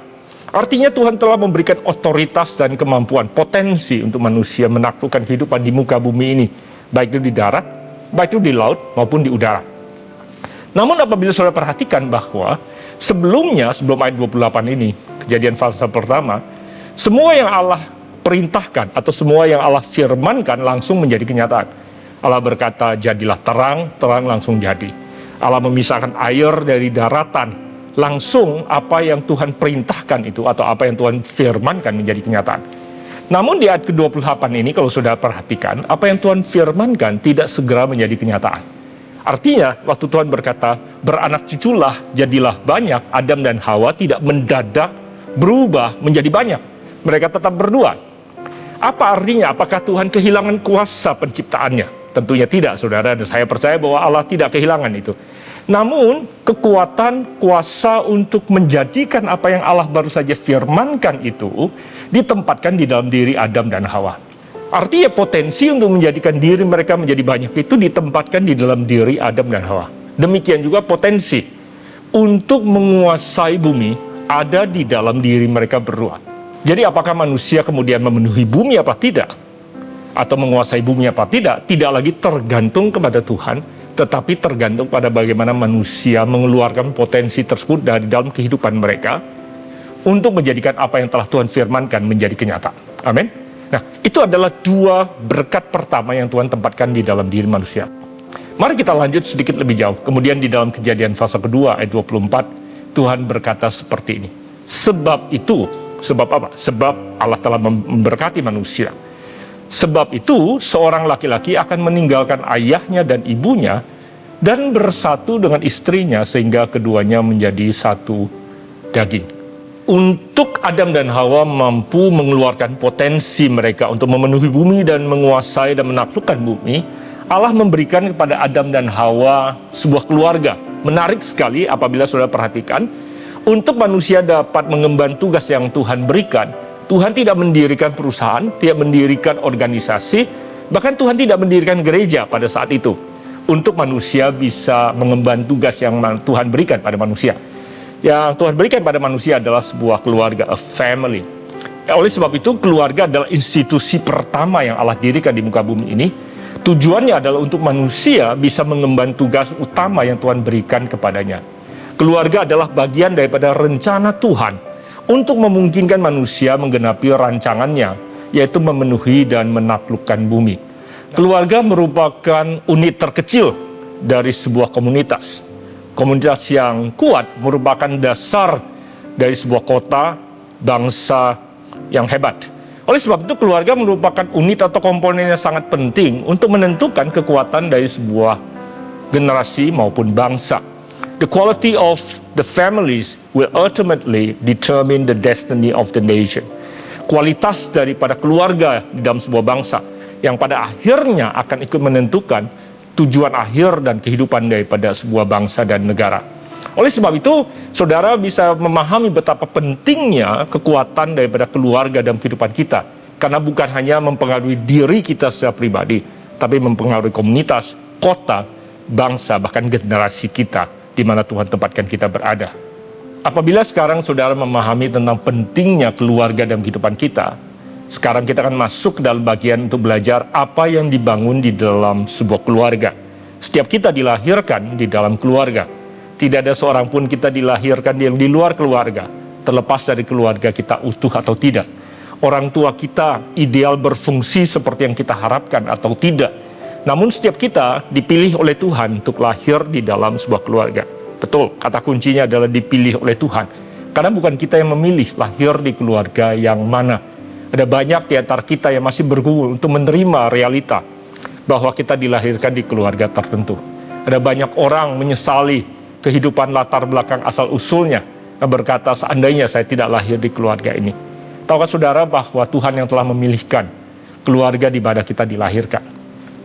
Artinya Tuhan telah memberikan otoritas dan kemampuan, potensi untuk manusia menaklukkan kehidupan di muka bumi ini, baik itu di darat, baik itu di laut, maupun di udara. Namun apabila saudara perhatikan bahwa sebelumnya, sebelum ayat 28 ini, Kejadian pasal pertama, semua yang Allah perintahkan atau semua yang Allah firmankan langsung menjadi kenyataan. Allah berkata, jadilah terang, terang langsung jadi. Allah memisahkan air dari daratan, langsung apa yang Tuhan perintahkan itu atau apa yang Tuhan firmankan menjadi kenyataan. Namun di ayat ke-28 ini kalau saudara perhatikan, apa yang Tuhan firmankan tidak segera menjadi kenyataan. Artinya, waktu Tuhan berkata, beranak cuculah, jadilah banyak, Adam dan Hawa tidak mendadak berubah menjadi banyak. Mereka tetap berdua. Apa artinya? Apakah Tuhan kehilangan kuasa penciptaannya? Tentunya tidak, saudara. Dan saya percaya bahwa Allah tidak kehilangan itu. Namun, kekuatan, kuasa untuk menjadikan apa yang Allah baru saja firmankan itu ditempatkan di dalam diri Adam dan Hawa. Artinya potensi untuk menjadikan diri mereka menjadi banyak itu ditempatkan di dalam diri Adam dan Hawa. Demikian juga potensi untuk menguasai bumi ada di dalam diri mereka berdua. Jadi apakah manusia kemudian memenuhi bumi apa tidak? Atau menguasai bumi apa tidak? Tidak lagi tergantung kepada Tuhan, tetapi tergantung pada bagaimana manusia mengeluarkan potensi tersebut dari dalam kehidupan mereka untuk menjadikan apa yang telah Tuhan firmankan menjadi kenyataan. Amin. Nah, itu adalah dua berkat pertama yang Tuhan tempatkan di dalam diri manusia. Mari kita lanjut sedikit lebih jauh. Kemudian di dalam Kejadian pasal kedua ayat 24, Tuhan berkata seperti ini. Sebab itu, sebab apa? Sebab Allah telah memberkati manusia. Sebab itu, seorang laki-laki akan meninggalkan ayahnya dan ibunya dan bersatu dengan istrinya sehingga keduanya menjadi satu daging. Untuk Adam dan Hawa mampu mengeluarkan potensi mereka untuk memenuhi bumi dan menguasai dan menaklukkan bumi, Allah memberikan kepada Adam dan Hawa sebuah keluarga. Menarik sekali apabila saudara perhatikan, untuk manusia dapat mengemban tugas yang Tuhan berikan, Tuhan tidak mendirikan perusahaan, tidak mendirikan organisasi, bahkan Tuhan tidak mendirikan gereja pada saat itu, untuk manusia bisa mengemban tugas yang Tuhan berikan pada manusia. Yang Tuhan berikan pada manusia adalah sebuah keluarga, a family. Oleh sebab itu, keluarga adalah institusi pertama yang Allah dirikan di muka bumi ini. Tujuannya adalah untuk manusia bisa mengemban tugas utama yang Tuhan berikan kepadanya. Keluarga adalah bagian daripada rencana Tuhan untuk memungkinkan manusia menggenapi rancangannya, yaitu memenuhi dan menaklukkan bumi. Keluarga merupakan unit terkecil dari sebuah komunitas. Komunitas yang kuat merupakan dasar dari sebuah kota, bangsa yang hebat. Oleh sebab itu, keluarga merupakan unit atau komponen yang sangat penting untuk menentukan kekuatan dari sebuah generasi maupun bangsa. The quality of the families will ultimately determine the destiny of the nation. Kualitas daripada keluarga di dalam sebuah bangsa yang pada akhirnya akan ikut menentukan tujuan akhir dan kehidupan daripada sebuah bangsa dan negara. Oleh sebab itu, saudara bisa memahami betapa pentingnya kekuatan daripada keluarga dalam kehidupan kita. Karena bukan hanya mempengaruhi diri kita secara pribadi, tapi mempengaruhi komunitas, kota, bangsa, bahkan generasi kita, di mana Tuhan tempatkan kita berada. Apabila sekarang saudara memahami tentang pentingnya keluarga dalam kehidupan kita, sekarang kita akan masuk ke dalam bagian untuk belajar apa yang dibangun di dalam sebuah keluarga. Setiap kita dilahirkan di dalam keluarga. Tidak ada seorang pun kita dilahirkan yang di luar keluarga, terlepas dari keluarga kita utuh atau tidak. Orang tua kita ideal berfungsi seperti yang kita harapkan atau tidak. Namun setiap kita dipilih oleh Tuhan untuk lahir di dalam sebuah keluarga. Betul, kata kuncinya adalah dipilih oleh Tuhan. Karena bukan kita yang memilih lahir di keluarga yang mana. Ada banyak di antara kita yang masih bergumul untuk menerima realita bahwa kita dilahirkan di keluarga tertentu. Ada banyak orang menyesali kehidupan latar belakang asal-usulnya dan berkata, seandainya saya tidak lahir di keluarga ini. Tahukah saudara bahwa Tuhan yang telah memilihkan keluarga di mana kita dilahirkan.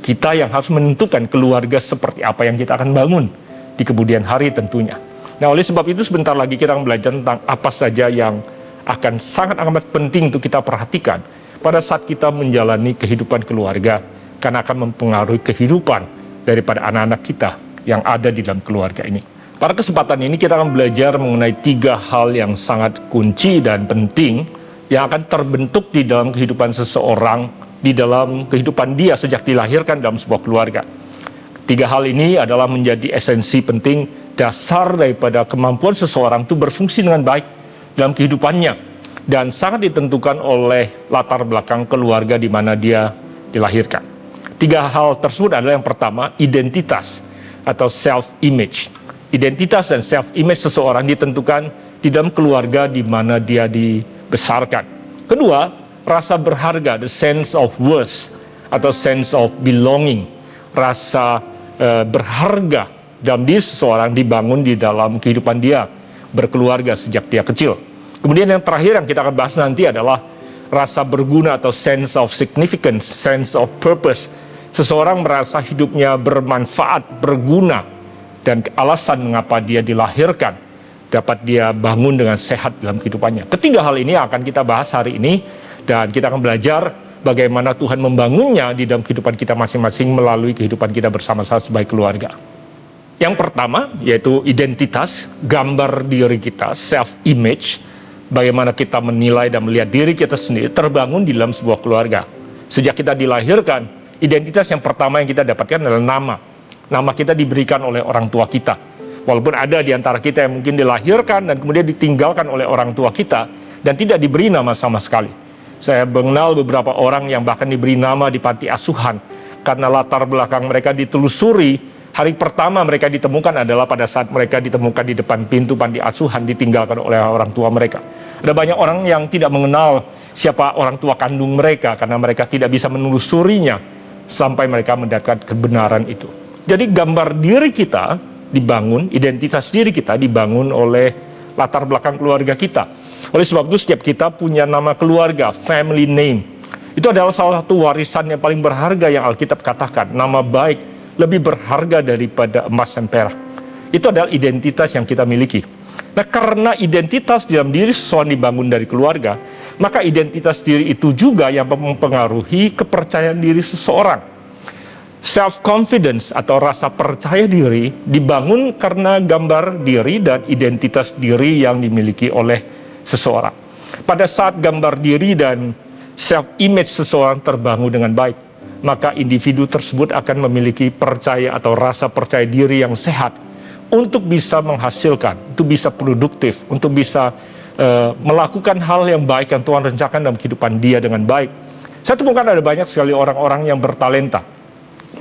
Kita yang harus menentukan keluarga seperti apa yang kita akan bangun di kemudian hari tentunya. Nah, oleh sebab itu sebentar lagi kita akan belajar tentang apa saja yang akan sangat amat penting untuk kita perhatikan pada saat kita menjalani kehidupan keluarga, karena akan mempengaruhi kehidupan daripada anak-anak kita yang ada di dalam keluarga ini. Pada kesempatan ini kita akan belajar mengenai 3 hal yang sangat kunci dan penting yang akan terbentuk di dalam kehidupan seseorang, di dalam kehidupan dia sejak dilahirkan dalam sebuah keluarga. 3 hal ini adalah menjadi esensi penting dasar daripada kemampuan seseorang itu berfungsi dengan baik dalam kehidupannya, dan sangat ditentukan oleh latar belakang keluarga di mana dia dilahirkan. 3 hal tersebut adalah yang pertama, identitas atau self-image. Identitas dan self-image seseorang ditentukan di dalam keluarga di mana dia dibesarkan. Kedua, rasa berharga, the sense of worth atau sense of belonging, rasa berharga dalam diri seseorang dibangun di dalam kehidupan dia berkeluarga sejak dia kecil. Kemudian yang terakhir yang kita akan bahas nanti adalah rasa berguna atau sense of significance, sense of purpose. Seseorang merasa hidupnya bermanfaat, berguna, dan alasan mengapa dia dilahirkan dapat dia bangun dengan sehat dalam kehidupannya. Ketiga hal ini akan kita bahas hari ini, dan kita akan belajar bagaimana Tuhan membangunnya di dalam kehidupan kita masing-masing melalui kehidupan kita bersama-sama sebagai keluarga. Yang pertama yaitu identitas, gambar diri kita, self-image, bagaimana kita menilai dan melihat diri kita sendiri terbangun di dalam sebuah keluarga. Sejak kita dilahirkan, identitas yang pertama yang kita dapatkan adalah nama. Nama kita diberikan oleh orang tua kita. Walaupun ada di antara kita yang mungkin dilahirkan dan kemudian ditinggalkan oleh orang tua kita dan tidak diberi nama sama sekali. Saya mengenal beberapa orang yang bahkan diberi nama di panti asuhan karena latar belakang mereka ditelusuri. Hari pertama mereka ditemukan adalah pada saat mereka ditemukan di depan pintu panti asuhan, ditinggalkan oleh orang tua mereka. Ada banyak orang yang tidak mengenal siapa orang tua kandung mereka karena mereka tidak bisa menelusurinya sampai mereka mendapatkan kebenaran itu. Jadi gambar diri kita dibangun, identitas diri kita dibangun oleh latar belakang keluarga kita. Oleh sebab itu setiap kita punya nama keluarga, family name. Itu adalah salah satu warisan yang paling berharga yang Alkitab katakan. Nama baik lebih berharga daripada emas dan perak. Itu adalah identitas yang kita miliki. Nah, karena identitas dalam diri seseorang dibangun dari keluarga, maka identitas diri itu juga yang mempengaruhi kepercayaan diri seseorang. Self-confidence atau rasa percaya diri dibangun karena gambar diri dan identitas diri yang dimiliki oleh seseorang. Pada saat gambar diri dan self-image seseorang terbangun dengan baik, maka individu tersebut akan memiliki percaya atau rasa percaya diri yang sehat untuk bisa menghasilkan, untuk bisa produktif, untuk bisa melakukan hal yang baik yang Tuhan rencanakan dalam kehidupan dia dengan baik. Saya temukan ada banyak sekali orang-orang yang bertalenta,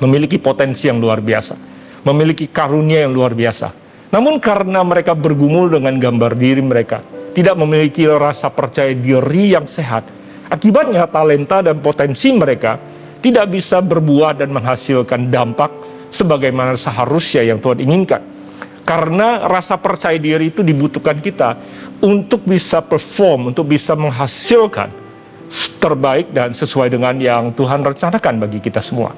memiliki potensi yang luar biasa, memiliki karunia yang luar biasa. Namun karena mereka bergumul dengan gambar diri mereka, tidak memiliki rasa percaya diri yang sehat, akibatnya talenta dan potensi mereka tidak bisa berbuah dan menghasilkan dampak sebagaimana seharusnya yang Tuhan inginkan. Karena rasa percaya diri itu dibutuhkan kita untuk bisa perform, untuk bisa menghasilkan terbaik dan sesuai dengan yang Tuhan rencanakan bagi kita semua.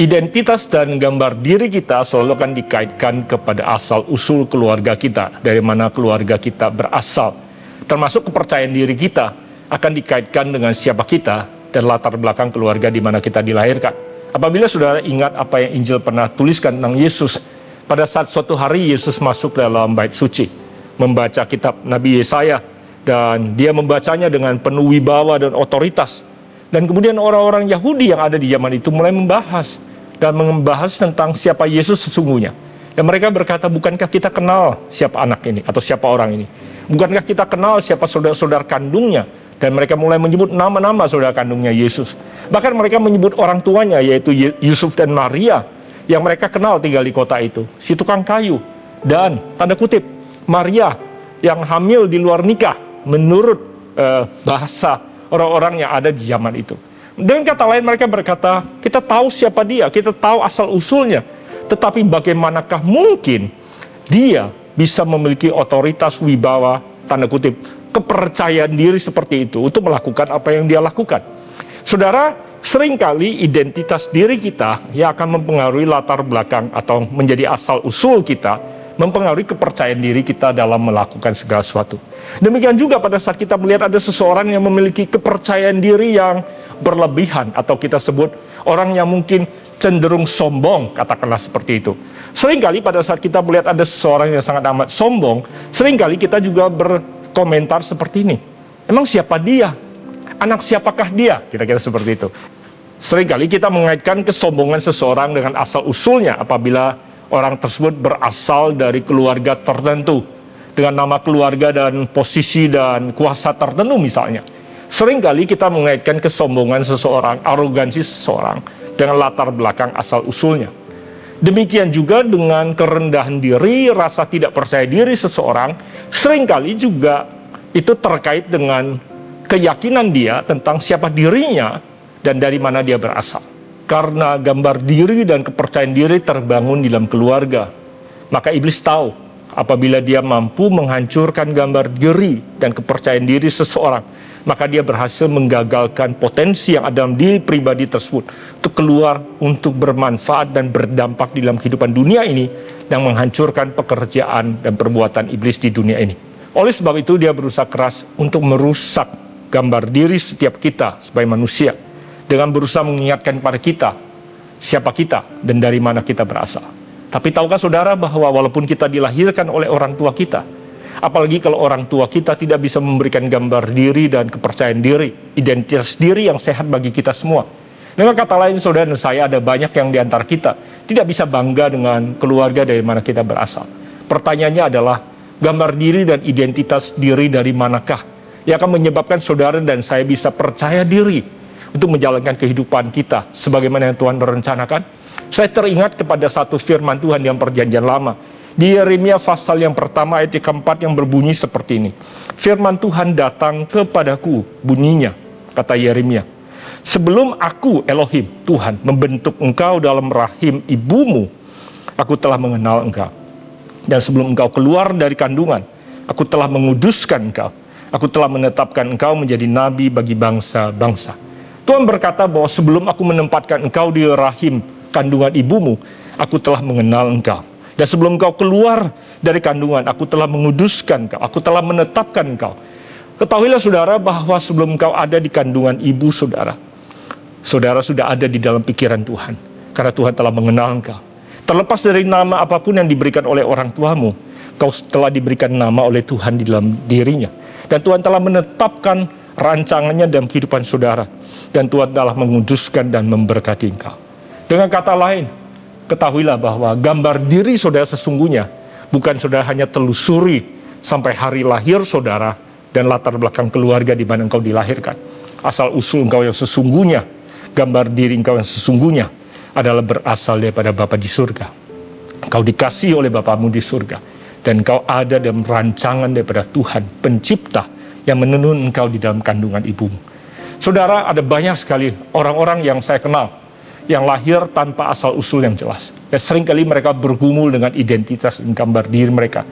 Identitas dan gambar diri kita selalu akan dikaitkan kepada asal-usul keluarga kita, dari mana keluarga kita berasal. Termasuk kepercayaan diri kita akan dikaitkan dengan siapa kita dan latar belakang keluarga di mana kita dilahirkan. Apabila saudara ingat apa yang Injil pernah tuliskan tentang Yesus, pada saat suatu hari Yesus masuk dalam bait suci, membaca kitab Nabi Yesaya, dan dia membacanya dengan penuh wibawa dan otoritas. Dan kemudian orang-orang Yahudi yang ada di zaman itu mulai membahas tentang siapa Yesus sesungguhnya. Dan mereka berkata, bukankah kita kenal siapa anak ini atau siapa orang ini? Bukankah kita kenal siapa saudara-saudara kandungnya? Dan mereka mulai menyebut nama-nama saudara kandungnya Yesus. Bahkan mereka menyebut orang tuanya, yaitu Yusuf dan Maria, yang mereka kenal tinggal di kota itu. Si tukang kayu dan tanda kutip Maria yang hamil di luar nikah menurut bahasa orang-orang yang ada di zaman itu. Dengan kata lain mereka berkata, kita tahu siapa dia, kita tahu asal-usulnya, tetapi bagaimanakah mungkin dia bisa memiliki otoritas, wibawa, tanda kutip, kepercayaan diri seperti itu untuk melakukan apa yang dia lakukan. Saudara, seringkali identitas diri kita yang akan mempengaruhi latar belakang atau menjadi asal-usul kita, mempengaruhi kepercayaan diri kita dalam melakukan segala sesuatu. Demikian juga pada saat kita melihat ada seseorang yang memiliki kepercayaan diri yang berlebihan, atau kita sebut orang yang mungkin cenderung sombong, katakanlah seperti itu. Seringkali pada saat kita melihat ada seseorang yang sangat amat sombong, seringkali kita juga berkomentar seperti ini. Emang siapa dia? Anak siapakah dia? Kira-kira seperti itu. Seringkali kita mengaitkan kesombongan seseorang dengan asal-usulnya apabila orang tersebut berasal dari keluarga tertentu, dengan nama keluarga dan posisi dan kuasa tertentu misalnya. Seringkali kita mengaitkan kesombongan seseorang, arogansi seseorang dengan latar belakang asal-usulnya. Demikian juga dengan kerendahan diri, rasa tidak percaya diri seseorang, seringkali juga itu terkait dengan keyakinan dia tentang siapa dirinya dan dari mana dia berasal. Karena gambar diri dan kepercayaan diri terbangun di dalam keluarga, maka iblis tahu apabila dia mampu menghancurkan gambar diri dan kepercayaan diri seseorang, maka dia berhasil menggagalkan potensi yang ada dalam diri pribadi tersebut untuk keluar, untuk bermanfaat dan berdampak di dalam kehidupan dunia ini yang menghancurkan pekerjaan dan perbuatan iblis di dunia ini. Oleh sebab itu dia berusaha keras untuk merusak gambar diri setiap kita sebagai manusia dengan berusaha mengingatkan pada kita siapa kita dan dari mana kita berasal. Tapi tahukah saudara bahwa walaupun kita dilahirkan oleh orang tua kita, apalagi kalau orang tua kita tidak bisa memberikan gambar diri dan kepercayaan diri, identitas diri yang sehat bagi kita semua. Dengan kata lain, saudara dan saya, ada banyak yang di antara kita tidak bisa bangga dengan keluarga dari mana kita berasal. Pertanyaannya adalah, gambar diri dan identitas diri dari manakah yang akan menyebabkan saudara dan saya bisa percaya diri untuk menjalankan kehidupan kita sebagaimana yang Tuhan merencanakan? Saya teringat kepada satu firman Tuhan yang perjanjian lama. Di Yeremia pasal yang pertama ayat yang keempat yang berbunyi seperti ini. Firman Tuhan datang kepadaku, bunyinya, kata Yeremia. Sebelum aku, Elohim, Tuhan, membentuk engkau dalam rahim ibumu, aku telah mengenal engkau. Dan sebelum engkau keluar dari kandungan, aku telah menguduskan engkau. Aku telah menetapkan engkau menjadi nabi bagi bangsa-bangsa. Tuhan berkata bahwa sebelum aku menempatkan engkau di rahim kandungan ibumu, aku telah mengenal engkau. Dan sebelum engkau keluar dari kandungan, aku telah menguduskan engkau, aku telah menetapkan engkau. Ketahuilah saudara bahwa sebelum engkau ada di kandungan ibu saudara, saudara sudah ada di dalam pikiran Tuhan. Karena Tuhan telah mengenal engkau. Terlepas dari nama apapun yang diberikan oleh orang tuamu, kau telah diberikan nama oleh Tuhan di dalam dirinya. Dan Tuhan telah menetapkan rancangannya dalam kehidupan saudara. Dan Tuhan telah menguduskan dan memberkati engkau. Dengan kata lain, ketahuilah bahwa gambar diri saudara sesungguhnya bukan saudara hanya telusuri sampai hari lahir saudara dan latar belakang keluarga di mana engkau dilahirkan. Asal usul engkau yang sesungguhnya, gambar diri engkau yang sesungguhnya adalah berasal daripada Bapa di surga. Engkau dikasihi oleh Bapamu di surga dan engkau ada dalam rancangan daripada Tuhan pencipta yang menenun engkau di dalam kandungan ibumu. Saudara, ada banyak sekali orang-orang yang saya kenal yang lahir tanpa asal usul yang jelas. Dan seringkali mereka bergumul dengan identitas dan gambar diri mereka.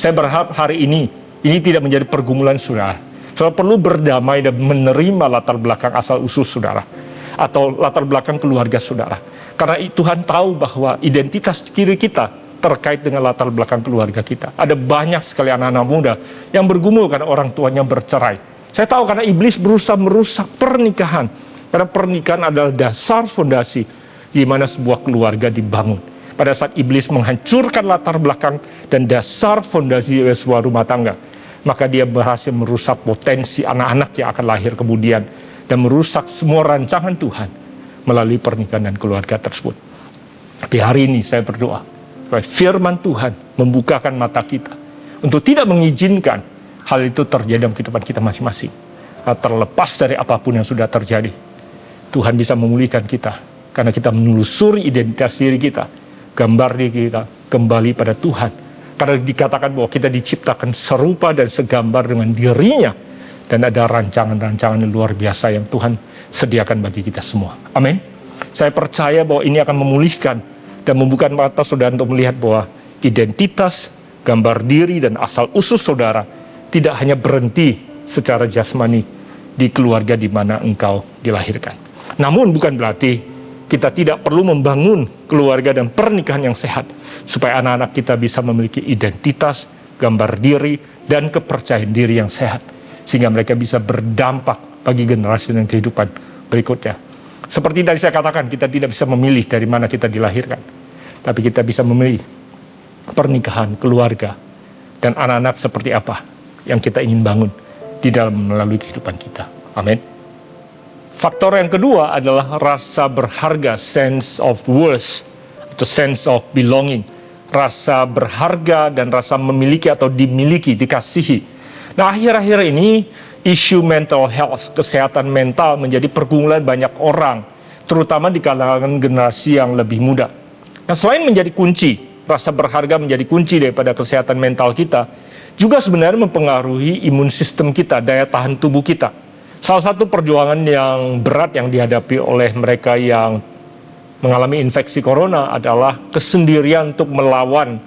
Saya berharap hari ini tidak menjadi pergumulan saudara. Saudara perlu berdamai dan menerima latar belakang asal usul saudara. Atau latar belakang keluarga saudara. Karena Tuhan tahu bahwa identitas diri kita terkait dengan latar belakang keluarga kita. Ada banyak sekali anak-anak muda yang bergumul karena orang tuanya bercerai. Saya tahu karena iblis berusaha merusak pernikahan. Karena pernikahan adalah dasar fondasi di mana sebuah keluarga dibangun. Pada saat iblis menghancurkan latar belakang dan dasar fondasi sebuah rumah tangga, maka dia berhasil merusak potensi anak-anak yang akan lahir kemudian dan merusak semua rancangan Tuhan melalui pernikahan dan keluarga tersebut. Tapi hari ini saya berdoa supaya firman Tuhan membukakan mata kita untuk tidak mengizinkan hal itu terjadi dalam kehidupan kita masing-masing. Terlepas dari apapun yang sudah terjadi, Tuhan bisa memulihkan kita karena kita menelusuri identitas diri kita, gambar diri kita kembali pada Tuhan. Karena dikatakan bahwa kita diciptakan serupa dan segambar dengan dirinya dan ada rancangan-rancangan yang luar biasa yang Tuhan sediakan bagi kita semua. Amin. Saya percaya bahwa ini akan memulihkan dan membuka mata saudara untuk melihat bahwa identitas, gambar diri dan asal usus saudara tidak hanya berhenti secara jasmani di keluarga di mana engkau dilahirkan. Namun bukan berarti kita tidak perlu membangun keluarga dan pernikahan yang sehat supaya anak-anak kita bisa memiliki identitas, gambar diri, dan kepercayaan diri yang sehat sehingga mereka bisa berdampak bagi generasi dan kehidupan berikutnya. Seperti tadi saya katakan, kita tidak bisa memilih dari mana kita dilahirkan, tapi kita bisa memilih pernikahan, keluarga, dan anak-anak seperti apa yang kita ingin bangun di dalam melalui kehidupan kita. Amin. Faktor yang kedua adalah rasa berharga, sense of worth, atau sense of belonging. Rasa berharga dan rasa memiliki atau dimiliki, dikasihi. Nah, akhir-akhir ini, isu mental health, kesehatan mental menjadi pergumulan banyak orang, terutama di kalangan generasi yang lebih muda. Nah, selain menjadi kunci, rasa berharga menjadi kunci daripada kesehatan mental kita, juga sebenarnya mempengaruhi imun sistem kita, daya tahan tubuh kita. Salah satu perjuangan yang berat yang dihadapi oleh mereka yang mengalami infeksi corona adalah kesendirian untuk melawan,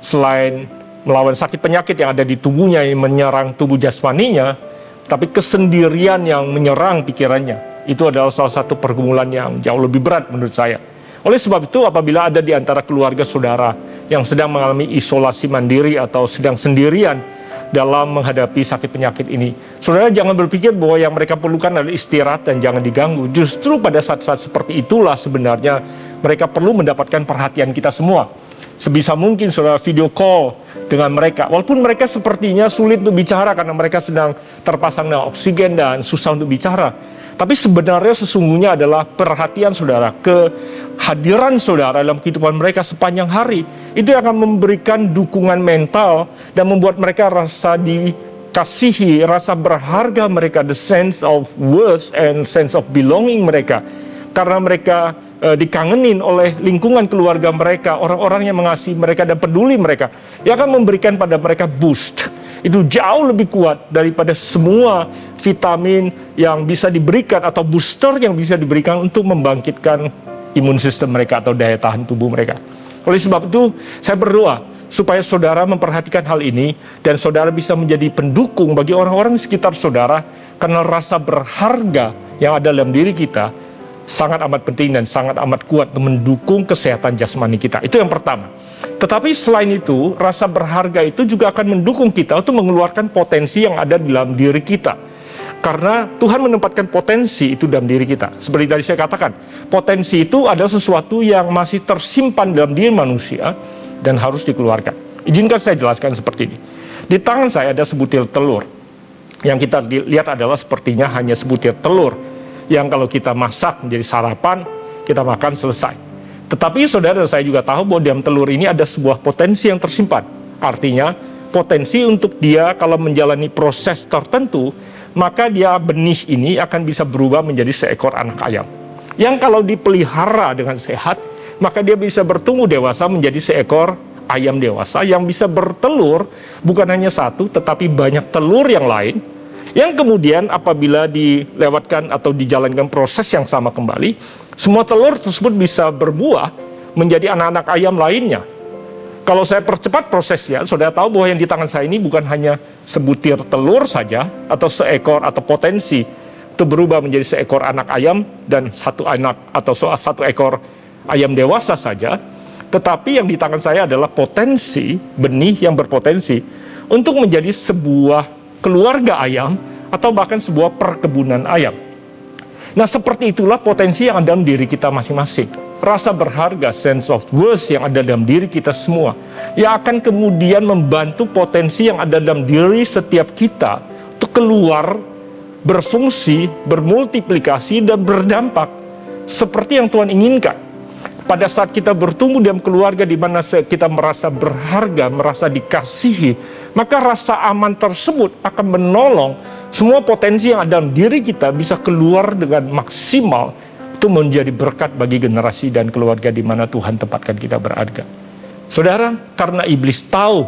selain melawan sakit penyakit yang ada di tubuhnya yang menyerang tubuh jasmaninya, tapi kesendirian yang menyerang pikirannya. Itu adalah salah satu pergumulan yang jauh lebih berat menurut saya. Oleh sebab itu, apabila ada di antara keluarga saudara yang sedang mengalami isolasi mandiri atau sedang sendirian dalam menghadapi sakit penyakit ini, saudara jangan berpikir bahwa yang mereka perlukan adalah istirahat dan jangan diganggu. Justru pada saat-saat seperti itulah sebenarnya mereka perlu mendapatkan perhatian kita semua. Sebisa mungkin saudara video call dengan mereka, walaupun mereka sepertinya sulit untuk bicara karena mereka sedang terpasang dengan oksigen dan susah untuk bicara. Tapi sebenarnya sesungguhnya adalah perhatian saudara, kehadiran saudara dalam kehidupan mereka sepanjang hari. Itu yang akan memberikan dukungan mental dan membuat mereka rasa dikasihi, rasa berharga mereka, the sense of worth and sense of belonging mereka. Karena mereka dikangenin oleh lingkungan keluarga mereka, orang-orang yang mengasihi mereka dan peduli mereka. Yang akan memberikan pada mereka boost. Itu jauh lebih kuat daripada semua vitamin yang bisa diberikan atau booster yang bisa diberikan untuk membangkitkan imun sistem mereka atau daya tahan tubuh mereka. Oleh sebab itu, saya berdoa supaya saudara memperhatikan hal ini dan saudara bisa menjadi pendukung bagi orang-orang di sekitar saudara, karena rasa berharga yang ada dalam diri kita sangat amat penting dan sangat amat kuat untuk mendukung kesehatan jasmani kita. Itu yang pertama. Tetapi selain itu, rasa berharga itu juga akan mendukung kita untuk mengeluarkan potensi yang ada di dalam diri kita. Karena Tuhan menempatkan potensi itu dalam diri kita. Seperti tadi saya katakan, potensi itu adalah sesuatu yang masih tersimpan dalam diri manusia dan harus dikeluarkan. Izinkan saya jelaskan seperti ini. Di tangan saya ada sebutir telur. Yang kita lihat adalah sepertinya hanya sebutir telur yang kalau kita masak menjadi sarapan, kita makan selesai. Tetapi saudara, saya juga tahu bahwa dalam telur ini ada sebuah potensi yang tersimpan. Artinya, potensi untuk dia kalau menjalani proses tertentu, maka dia benih ini akan bisa berubah menjadi seekor anak ayam. Yang kalau dipelihara dengan sehat, maka dia bisa bertumbuh dewasa menjadi seekor ayam dewasa yang bisa bertelur, bukan hanya satu, tetapi banyak telur yang lain, yang kemudian apabila dilewatkan atau dijalankan proses yang sama kembali, semua telur tersebut bisa berbuah menjadi anak-anak ayam lainnya. Kalau saya percepat prosesnya, saudara tahu bahwa yang di tangan saya ini bukan hanya sebutir telur saja, atau seekor atau potensi itu berubah menjadi seekor anak ayam dan satu anak atau satu ekor ayam dewasa saja, tetapi yang di tangan saya adalah potensi, benih yang berpotensi untuk menjadi sebuah keluarga ayam, atau bahkan sebuah perkebunan ayam. Nah, seperti itulah potensi yang ada dalam diri kita masing-masing. Rasa berharga, sense of worth yang ada dalam diri kita semua, yang akan kemudian membantu potensi yang ada dalam diri setiap kita untuk keluar, berfungsi, bermultiplikasi, dan berdampak seperti yang Tuhan inginkan. Pada saat kita bertumbuh dalam keluarga di mana kita merasa berharga, merasa dikasihi, maka rasa aman tersebut akan menolong semua potensi yang ada dalam diri kita bisa keluar dengan maksimal untuk menjadi berkat bagi generasi dan keluarga di mana Tuhan tempatkan kita berada. Saudara, karena iblis tahu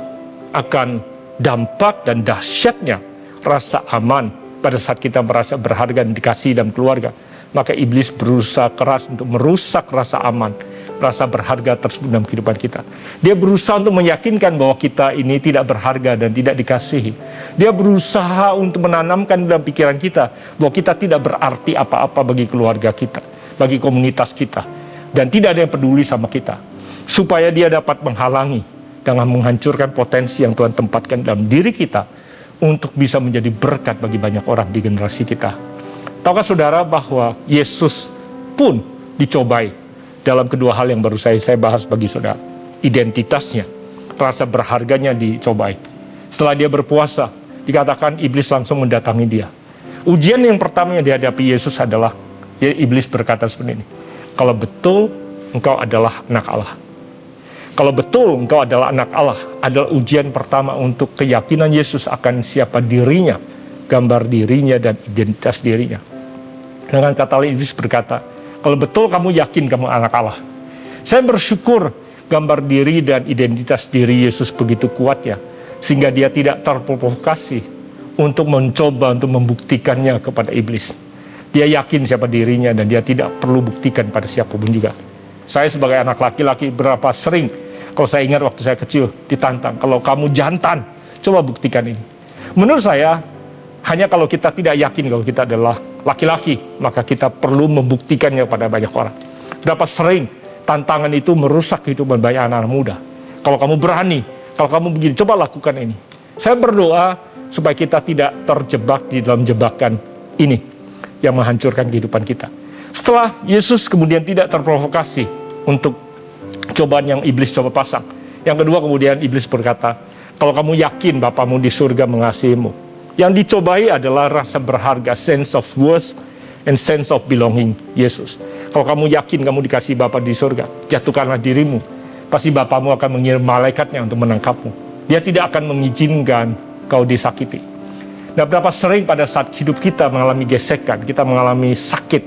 akan dampak dan dahsyatnya rasa aman pada saat kita merasa berharga dan dikasihi dalam keluarga, maka iblis berusaha keras untuk merusak rasa aman, rasa berharga tersebut dalam kehidupan kita. Dia berusaha untuk meyakinkan bahwa kita ini tidak berharga dan tidak dikasihi. Dia berusaha untuk menanamkan dalam pikiran kita bahwa kita tidak berarti apa-apa bagi keluarga kita, bagi komunitas kita, dan tidak ada yang peduli sama kita. Supaya dia dapat menghalangi dengan menghancurkan potensi yang Tuhan tempatkan dalam diri kita untuk bisa menjadi berkat bagi banyak orang di generasi kita. Tahukah saudara bahwa Yesus pun dicobai dalam kedua hal yang baru saya bahas bagi saudara. Identitasnya, rasa berharganya dicobai. Setelah dia berpuasa, dikatakan iblis langsung mendatangi dia. Ujian yang pertama yang dihadapi Yesus adalah, iblis berkata seperti ini, kalau betul engkau adalah anak Allah. Kalau betul engkau adalah anak Allah, adalah ujian pertama untuk keyakinan Yesus akan siapa dirinya, gambar dirinya dan identitas dirinya. Dengan kata lain, iblis berkata, kalau betul kamu yakin kamu anak Allah. Saya bersyukur gambar diri dan identitas diri Yesus begitu kuat ya, sehingga dia tidak terprovokasi untuk mencoba untuk membuktikannya kepada iblis. Dia yakin siapa dirinya dan dia tidak perlu buktikan pada siapapun juga. Saya sebagai anak laki-laki berapa sering, kalau saya ingat waktu saya kecil, ditantang, kalau kamu jantan, coba buktikan ini. Menurut saya, hanya kalau kita tidak yakin kalau kita adalah laki-laki, maka kita perlu membuktikannya pada banyak orang. Berapa sering tantangan itu merusak kehidupan banyak anak-anak muda. Kalau kamu berani, kalau kamu begini, coba lakukan ini. Saya berdoa supaya kita tidak terjebak di dalam jebakan ini yang menghancurkan kehidupan kita. Setelah Yesus kemudian tidak terprovokasi untuk cobaan yang iblis coba pasang. Yang kedua kemudian iblis berkata, kalau kamu yakin Bapamu di surga mengasihimu. Yang dicobai adalah rasa berharga, sense of worth and sense of belonging Yesus. Kalau kamu yakin kamu dikasihi Bapa di surga, jatuhkanlah dirimu. Pasti Bapamu akan mengirim malaikatnya untuk menangkapmu. Dia tidak akan mengizinkan kau disakiti. Nah, berapa sering pada saat hidup kita mengalami gesekan, kita mengalami sakit,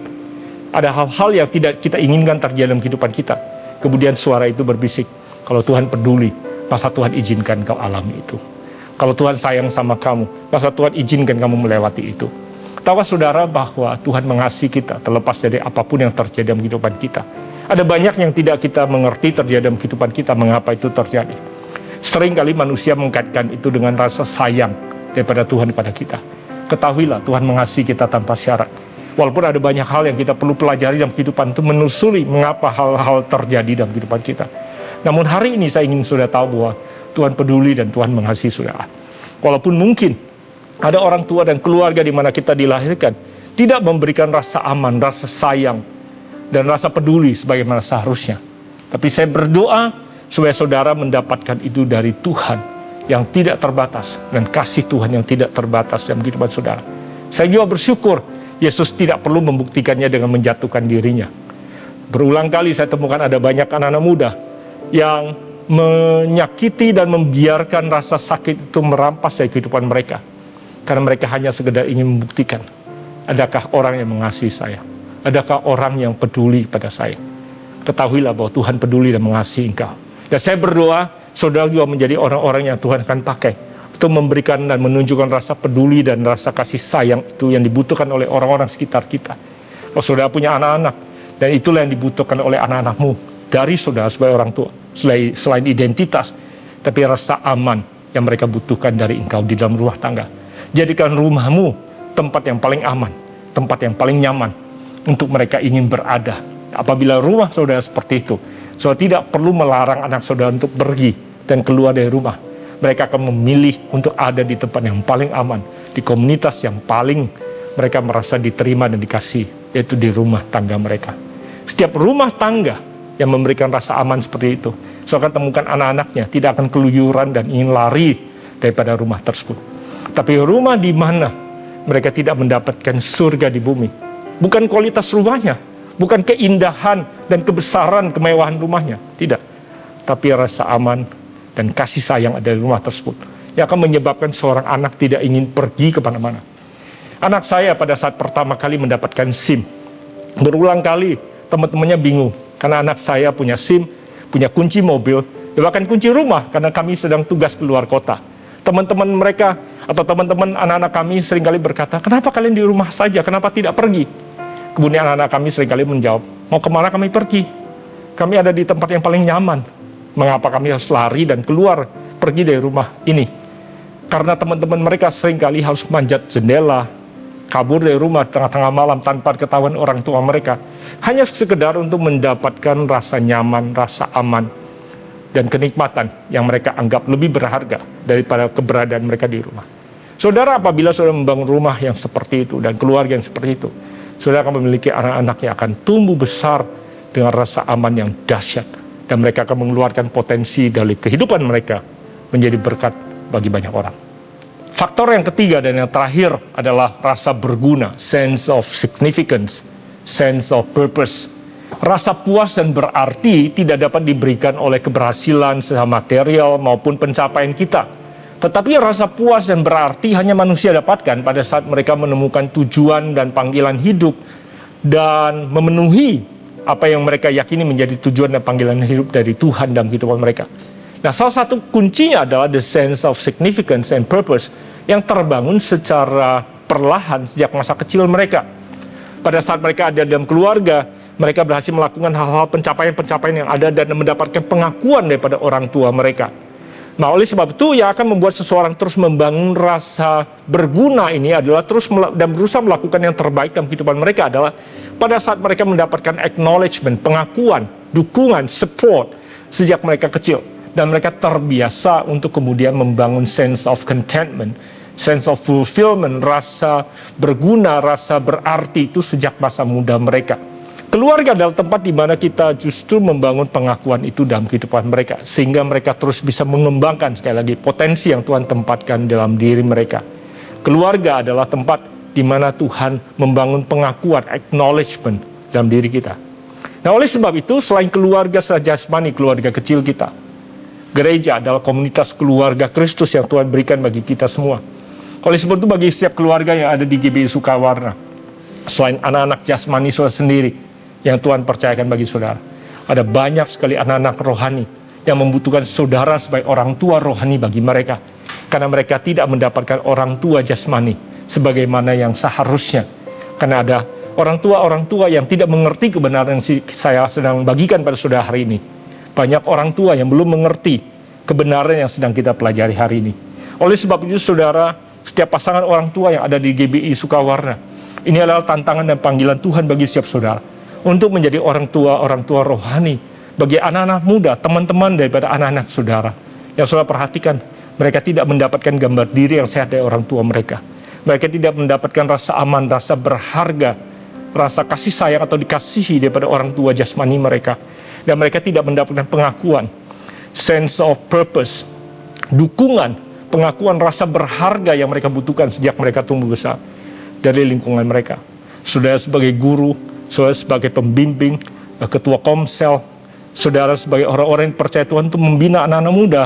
ada hal-hal yang tidak kita inginkan terjadi dalam kehidupan kita. Kemudian suara itu berbisik, kalau Tuhan peduli, masa Tuhan izinkan kau alami itu. Kalau Tuhan sayang sama kamu, masa Tuhan izinkan kamu melewati itu. Tahu saudara bahwa Tuhan mengasihi kita terlepas dari apapun yang terjadi dalam kehidupan kita. Ada banyak yang tidak kita mengerti terjadi dalam kehidupan kita, mengapa itu terjadi. Seringkali manusia mengkaitkan itu dengan rasa sayang daripada Tuhan kepada kita. Ketahuilah Tuhan mengasihi kita tanpa syarat. Walaupun ada banyak hal yang kita perlu pelajari dalam kehidupan itu, menelusuri mengapa hal-hal terjadi dalam kehidupan kita. Namun hari ini saya ingin saudara tahu bahwa Tuhan peduli dan Tuhan mengasihi saudara. Walaupun mungkin ada orang tua dan keluarga di mana kita dilahirkan tidak memberikan rasa aman, rasa sayang, dan rasa peduli sebagaimana seharusnya. Tapi saya berdoa supaya saudara mendapatkan itu dari Tuhan yang tidak terbatas dan kasih Tuhan yang tidak terbatas dalam kehidupan saudara. Saya juga bersyukur Yesus tidak perlu membuktikannya dengan menjatuhkan dirinya. Berulang kali saya temukan ada banyak anak-anak muda yang menyakiti dan membiarkan rasa sakit itu merampas dari kehidupan mereka. Karena mereka hanya sekedar ingin membuktikan, adakah orang yang mengasihi saya? Adakah orang yang peduli pada saya? Ketahuilah bahwa Tuhan peduli dan mengasihi engkau. Dan saya berdoa, saudara juga menjadi orang-orang yang Tuhan akan pakai untuk memberikan dan menunjukkan rasa peduli dan rasa kasih sayang itu yang dibutuhkan oleh orang-orang sekitar kita. Kalau saudara punya anak-anak, dan itulah yang dibutuhkan oleh anak-anakmu dari saudara sebagai orang tua. Selain identitas, tapi rasa aman yang mereka butuhkan dari engkau di dalam rumah tangga. Jadikan rumahmu tempat yang paling aman, tempat yang paling nyaman untuk mereka ingin berada. Apabila rumah saudara seperti itu, saudara tidak perlu melarang anak saudara untuk pergi dan keluar dari rumah. Mereka akan memilih untuk ada di tempat yang paling aman, di komunitas yang paling mereka merasa diterima dan dikasih, yaitu di rumah tangga mereka. Setiap rumah tangga yang memberikan rasa aman seperti itu, saudara akan temukan anak-anaknya tidak akan keluyuran dan ingin lari daripada rumah tersebut. Tapi rumah di mana mereka tidak mendapatkan surga di bumi, bukan kualitas rumahnya, bukan keindahan dan kebesaran kemewahan rumahnya, tidak. Tapi rasa aman dan kasih sayang ada di rumah tersebut yang akan menyebabkan seorang anak tidak ingin pergi kemana-mana. Anak saya pada saat pertama kali mendapatkan SIM, berulang kali teman-temannya bingung karena anak saya punya SIM, punya kunci mobil, bahkan kunci rumah karena kami sedang tugas keluar kota. Teman-teman mereka atau teman-teman anak-anak kami seringkali berkata, kenapa kalian di rumah saja, kenapa tidak pergi? Kemudian anak-anak kami seringkali menjawab, mau kemana kami pergi? Kami ada di tempat yang paling nyaman. Mengapa kami harus lari dan keluar pergi dari rumah ini? Karena teman-teman mereka seringkali harus manjat jendela, kabur dari rumah tengah-tengah malam tanpa ketahuan orang tua mereka. Hanya sekedar untuk mendapatkan rasa nyaman, rasa aman, dan kenikmatan yang mereka anggap lebih berharga daripada keberadaan mereka di rumah. Saudara, apabila saudara membangun rumah yang seperti itu dan keluarga yang seperti itu, saudara akan memiliki anak-anak yang akan tumbuh besar dengan rasa aman yang dahsyat, dan mereka akan mengeluarkan potensi dari kehidupan mereka menjadi berkat bagi banyak orang. Faktor yang ketiga dan yang terakhir adalah rasa berguna, sense of significance, sense of purpose. Rasa puas dan berarti tidak dapat diberikan oleh keberhasilan secara material maupun pencapaian kita. Tetapi rasa puas dan berarti hanya manusia dapatkan pada saat mereka menemukan tujuan dan panggilan hidup dan memenuhi apa yang mereka yakini menjadi tujuan dan panggilan hidup dari Tuhan dalam kehidupan mereka. Nah, salah satu kuncinya adalah the sense of significance and purpose yang terbangun secara perlahan sejak masa kecil mereka. Pada saat mereka ada dalam keluarga, mereka berhasil melakukan hal-hal pencapaian-pencapaian yang ada dan mendapatkan pengakuan daripada orang tua mereka. Nah, oleh sebab itu yang akan membuat seseorang terus membangun rasa berguna ini adalah terus dan berusaha melakukan yang terbaik dalam kehidupan mereka adalah pada saat mereka mendapatkan acknowledgement, pengakuan, dukungan, support sejak mereka kecil. Dan mereka terbiasa untuk kemudian membangun sense of contentment, sense of fulfillment, rasa berguna, rasa berarti itu sejak masa muda mereka. Keluarga adalah tempat di mana kita justru membangun pengakuan itu dalam kehidupan mereka. Sehingga mereka terus bisa mengembangkan sekali lagi potensi yang Tuhan tempatkan dalam diri mereka. Keluarga adalah tempat di mana Tuhan membangun pengakuan, acknowledgement dalam diri kita. Nah, oleh sebab itu selain keluarga secara jasmani, keluarga kecil kita, gereja adalah komunitas keluarga Kristus yang Tuhan berikan bagi kita semua. Oleh sebab itu bagi setiap keluarga yang ada di GBI Sukawarna, selain anak-anak jasmani saudara sendiri yang Tuhan percayakan bagi saudara, ada banyak sekali anak-anak rohani yang membutuhkan saudara sebagai orang tua rohani bagi mereka. Karena mereka tidak mendapatkan orang tua jasmani sebagaimana yang seharusnya. Karena ada orang tua yang tidak mengerti kebenaran yang saya sedang bagikan pada saudara hari ini. Banyak orang tua yang belum mengerti kebenaran yang sedang kita pelajari hari ini. Oleh sebab itu saudara, setiap pasangan orang tua yang ada di GBI Sukawarna, ini adalah tantangan dan panggilan Tuhan bagi setiap saudara untuk menjadi orang tua rohani bagi anak-anak muda, teman-teman daripada anak-anak saudara. Yang saudara perhatikan, mereka tidak mendapatkan gambar diri yang sehat dari orang tua mereka. Mereka tidak mendapatkan rasa aman, rasa berharga, rasa kasih sayang atau dikasihi daripada orang tua jasmani mereka. Dan mereka tidak mendapatkan pengakuan, sense of purpose, dukungan, pengakuan rasa berharga yang mereka butuhkan sejak mereka tumbuh besar dari lingkungan mereka. Saudara sebagai guru, saudara sebagai pembimbing, ketua komsel, saudara sebagai orang-orang yang percaya Tuhan untuk membina anak-anak muda,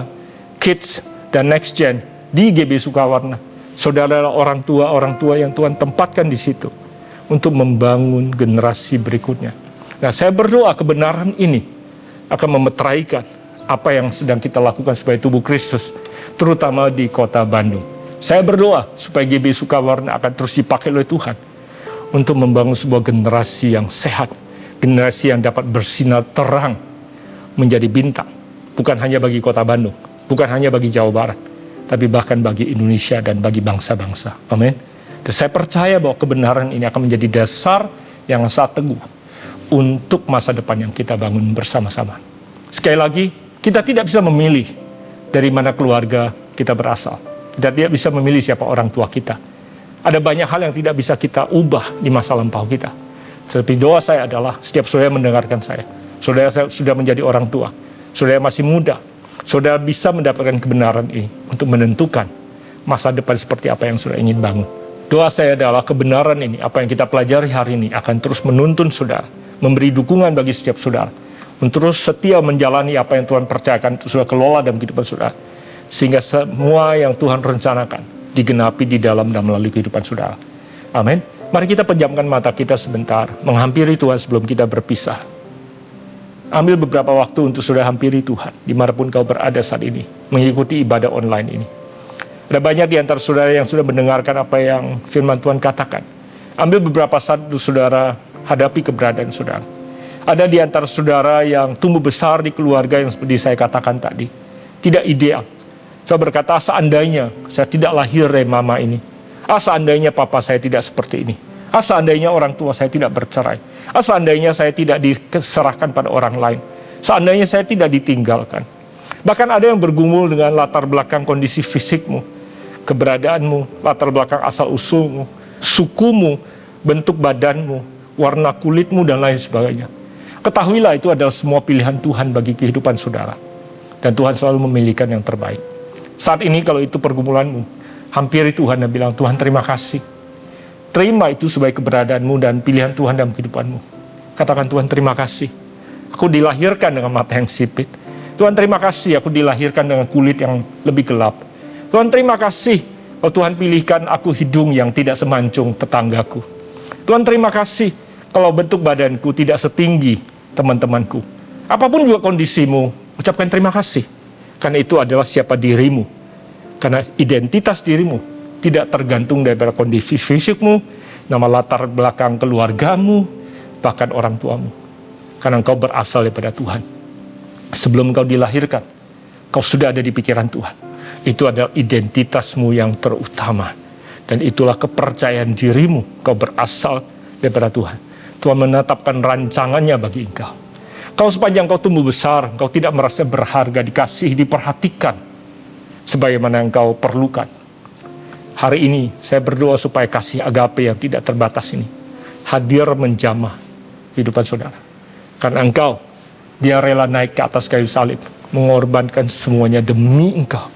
kids, dan next gen di GBI Sukawarna. Saudara adalah orang tua yang Tuhan tempatkan di situ untuk membangun generasi berikutnya. Nah, saya berdoa kebenaran ini akan memeteraikan apa yang sedang kita lakukan sebagai tubuh Kristus, terutama di kota Bandung. Saya berdoa supaya GBI Sukawarna akan terus dipakai oleh Tuhan untuk membangun sebuah generasi yang sehat, generasi yang dapat bersinar terang menjadi bintang, bukan hanya bagi kota Bandung, bukan hanya bagi Jawa Barat, tapi bahkan bagi Indonesia dan bagi bangsa-bangsa. Amin. Dan saya percaya bahwa kebenaran ini akan menjadi dasar yang sangat teguh untuk masa depan yang kita bangun bersama-sama. Sekali lagi, kita tidak bisa memilih dari mana keluarga kita berasal. Kita tidak bisa memilih siapa orang tua kita. Ada banyak hal yang tidak bisa kita ubah di masa lampau kita. Tetapi doa saya adalah setiap saudara mendengarkan saya. Saudara sudah menjadi orang tua. Saudara masih muda. Saudara bisa mendapatkan kebenaran ini untuk menentukan masa depan seperti apa yang saudara ingin bangun. Doa saya adalah kebenaran ini, apa yang kita pelajari hari ini akan terus menuntun saudara, memberi dukungan bagi setiap saudara, untuk terus setia menjalani apa yang Tuhan percayakan untuk saudara kelola dalam kehidupan saudara, sehingga semua yang Tuhan rencanakan digenapi di dalam dan melalui kehidupan saudara. Amin. Mari kita pejamkan mata kita sebentar, menghampiri Tuhan sebelum kita berpisah. Ambil beberapa waktu untuk saudara hampiri Tuhan, dimanapun kau berada saat ini, mengikuti ibadah online ini. Ada banyak di antara saudara yang sudah mendengarkan apa yang firman Tuhan katakan. Ambil beberapa saat untuk saudara hadapi keberadaan saudara. Ada di antara saudara yang tumbuh besar di keluarga yang seperti saya katakan tadi, tidak ideal. Saya berkata, seandainya saya tidak lahir dari mama ini, seandainya papa saya tidak seperti ini, seandainya orang tua saya tidak bercerai, seandainya saya tidak diserahkan pada orang lain, seandainya saya tidak ditinggalkan. Bahkan ada yang bergumul dengan latar belakang kondisi fisikmu, keberadaanmu, latar belakang asal-usulmu, sukumu, bentuk badanmu, warna kulitmu, dan lain sebagainya. Ketahuilah itu adalah semua pilihan Tuhan bagi kehidupan saudara. Dan Tuhan selalu memilihkan yang terbaik. Saat ini kalau itu pergumulanmu, hampiri Tuhan dan bilang, Tuhan terima kasih. Terima itu sebagai keberadaanmu dan pilihan Tuhan dalam kehidupanmu. Katakan, Tuhan terima kasih. Aku dilahirkan dengan mata yang sipit. Tuhan terima kasih, aku dilahirkan dengan kulit yang lebih gelap. Tuhan terima kasih, kalau Tuhan pilihkan aku hidung yang tidak semancung tetanggaku. Tuhan terima kasih, kalau bentuk badanku tidak setinggi teman-temanku. Apapun juga kondisimu, ucapkan terima kasih. Karena itu adalah siapa dirimu. Karena identitas dirimu tidak tergantung daripada kondisi fisikmu, nama latar belakang keluargamu, bahkan orang tuamu. Karena engkau berasal daripada Tuhan. Sebelum engkau dilahirkan, kau sudah ada di pikiran Tuhan. Itu adalah identitasmu yang terutama. Dan itulah kepercayaan dirimu, kau berasal daripada Tuhan. Tuhan menetapkan rancangannya bagi engkau. Kalau sepanjang kau tumbuh besar, engkau tidak merasa berharga, dikasihi, diperhatikan, sebagaimana engkau perlukan. Hari ini saya berdoa supaya kasih agape yang tidak terbatas ini hadir menjamah kehidupan saudara. Karena engkau, dia rela naik ke atas kayu salib, mengorbankan semuanya demi engkau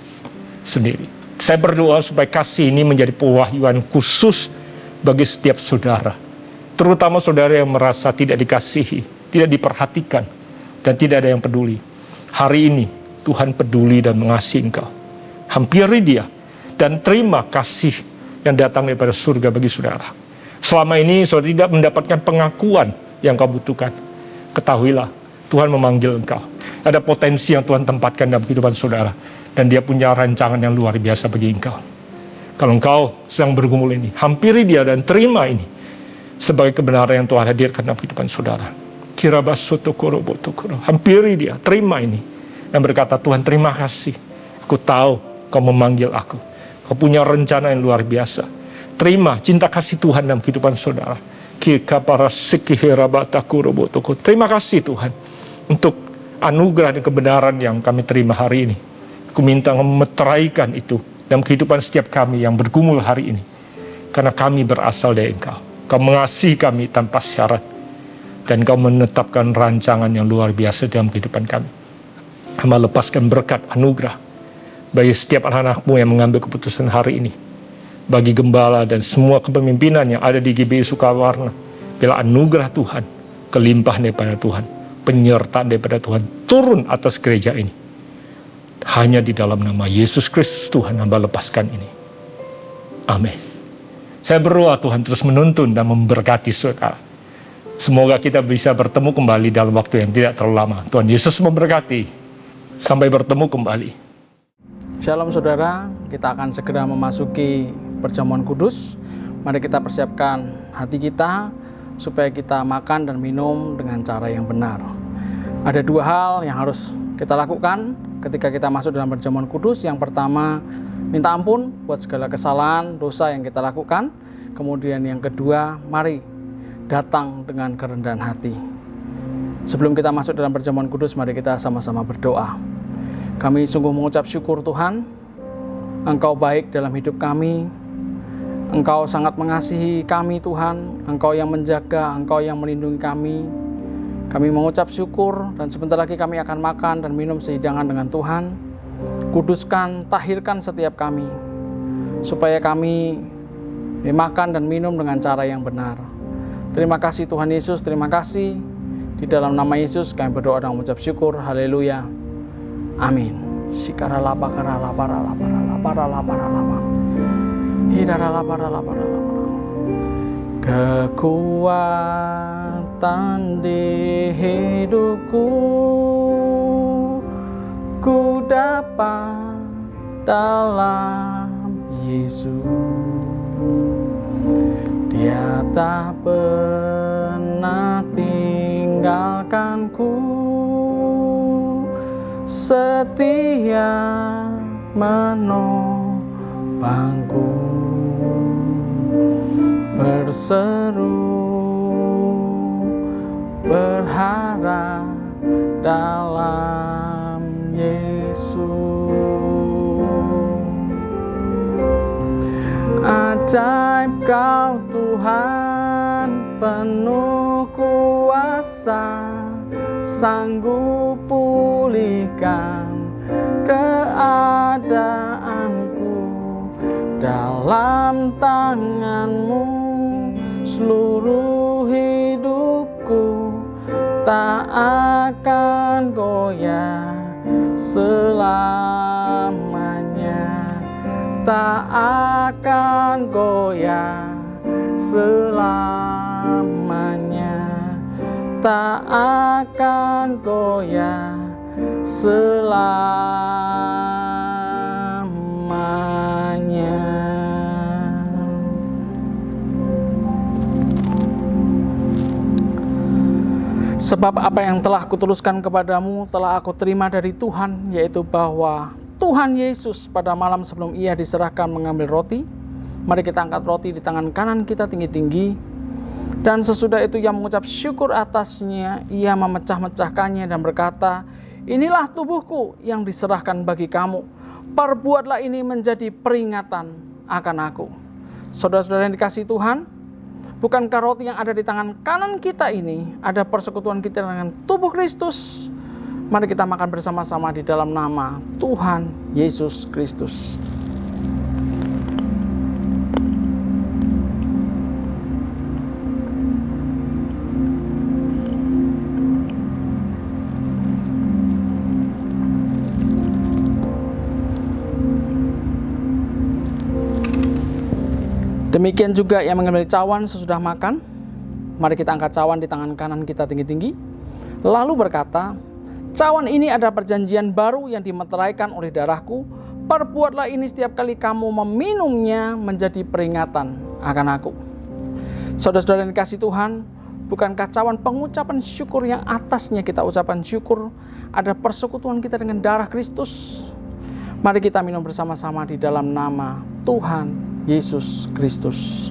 sendiri. Saya berdoa supaya kasih ini menjadi pewahyuan khusus bagi setiap saudara. Terutama saudara yang merasa tidak dikasihi, tidak diperhatikan, dan tidak ada yang peduli. Hari ini Tuhan peduli dan mengasihi engkau. Hampiri dia dan terima kasih yang datang daripada surga bagi saudara. Selama ini saudara tidak mendapatkan pengakuan yang kau butuhkan. Ketahuilah, Tuhan memanggil engkau. Ada potensi yang Tuhan tempatkan dalam kehidupan saudara. Dan dia punya rancangan yang luar biasa bagi engkau. Kalau engkau sedang bergumul ini, hampiri dia dan terima ini sebagai kebenaran yang Tuhan hadirkan dalam kehidupan saudara. Hampiri dia, terima ini. Dan berkata, Tuhan terima kasih. Aku tahu kau memanggil aku. Kau punya rencana yang luar biasa. Terima cinta kasih Tuhan dalam kehidupan saudara. Terima kasih Tuhan untuk anugerah dan kebenaran yang kami terima hari ini. Aku minta memeteraikan itu dalam kehidupan setiap kami yang bergumul hari ini. Karena kami berasal dari Engkau. Kau mengasihi kami tanpa syarat. Dan Kau menetapkan rancangan yang luar biasa dalam kehidupan kami. Kami lepaskan berkat anugerah bagi setiap anak-anak-Mu yang mengambil keputusan hari ini. Bagi gembala dan semua kepemimpinan yang ada di GBI Sukawarna. Bila anugerah Tuhan, kelimpahan daripada Tuhan, penyertaan daripada Tuhan turun atas gereja ini. Hanya di dalam nama Yesus Kristus Tuhan hamba lepaskan ini. Amin. Saya berdoa Tuhan terus menuntun dan memberkati saudara. Semoga kita bisa bertemu kembali dalam waktu yang tidak terlalu lama. Tuhan Yesus memberkati. Sampai bertemu kembali. Shalom saudara, kita akan segera memasuki perjamuan kudus. Mari kita persiapkan hati kita supaya kita makan dan minum dengan cara yang benar. Ada dua hal yang harus kita lakukan ketika kita masuk dalam perjamuan kudus. Yang pertama, minta ampun buat segala kesalahan, dosa yang kita lakukan. Kemudian yang kedua, mari datang dengan kerendahan hati. Sebelum kita masuk dalam perjamuan kudus, mari kita sama-sama berdoa. Kami sungguh mengucap syukur Tuhan, Engkau baik dalam hidup kami. Engkau sangat mengasihi kami Tuhan, Engkau yang menjaga, Engkau yang melindungi kami. Kami mengucap syukur dan sebentar lagi kami akan makan dan minum sehidangan dengan Tuhan. Kuduskan, tahirkan setiap kami, supaya kami makan dan minum dengan cara yang benar. Terima kasih Tuhan Yesus, terima kasih. Di dalam nama Yesus kami berdoa dan mengucap syukur. Haleluya. Amin. Kekuatan di hidupku ku dapat dalam Yesus. Dia tak pernah tinggalkanku, setia menopangku, berseru berharap dalam Yesus. Ajaib Kau Tuhan, penuh kuasa, sanggup pulihkan keadaanku. Dalam tangan-Mu seluruh hidupku tak akan goyah selamanya, tak akan goyah selamanya, tak akan goyah selamanya. Sebab apa yang telah kutuliskan kepadamu telah aku terima dari Tuhan, yaitu bahwa Tuhan Yesus pada malam sebelum ia diserahkan mengambil roti. Mari kita angkat roti di tangan kanan kita tinggi-tinggi. Dan sesudah itu ia mengucap syukur atasnya, ia memecah-mecahkannya dan berkata, inilah tubuhku yang diserahkan bagi kamu. Perbuatlah ini menjadi peringatan akan aku. Saudara-saudara yang dikasihi Tuhan, bukankah roti yang ada di tangan kanan kita ini ada persekutuan kita dengan tubuh Kristus? Mari kita makan bersama-sama di dalam nama Tuhan Yesus Kristus. Demikian juga yang mengambil cawan sesudah makan. Mari kita angkat cawan di tangan kanan kita tinggi-tinggi. Lalu berkata, cawan ini adalah perjanjian baru yang dimeteraikan oleh darahku. Perbuatlah ini setiap kali kamu meminumnya menjadi peringatan akan aku. Saudara-saudara yang dikasihi Tuhan, bukankah cawan pengucapan syukur yang atasnya kita ucapan syukur ada persekutuan kita dengan darah Kristus? Mari kita minum bersama-sama di dalam nama Tuhan Yesus Kristus.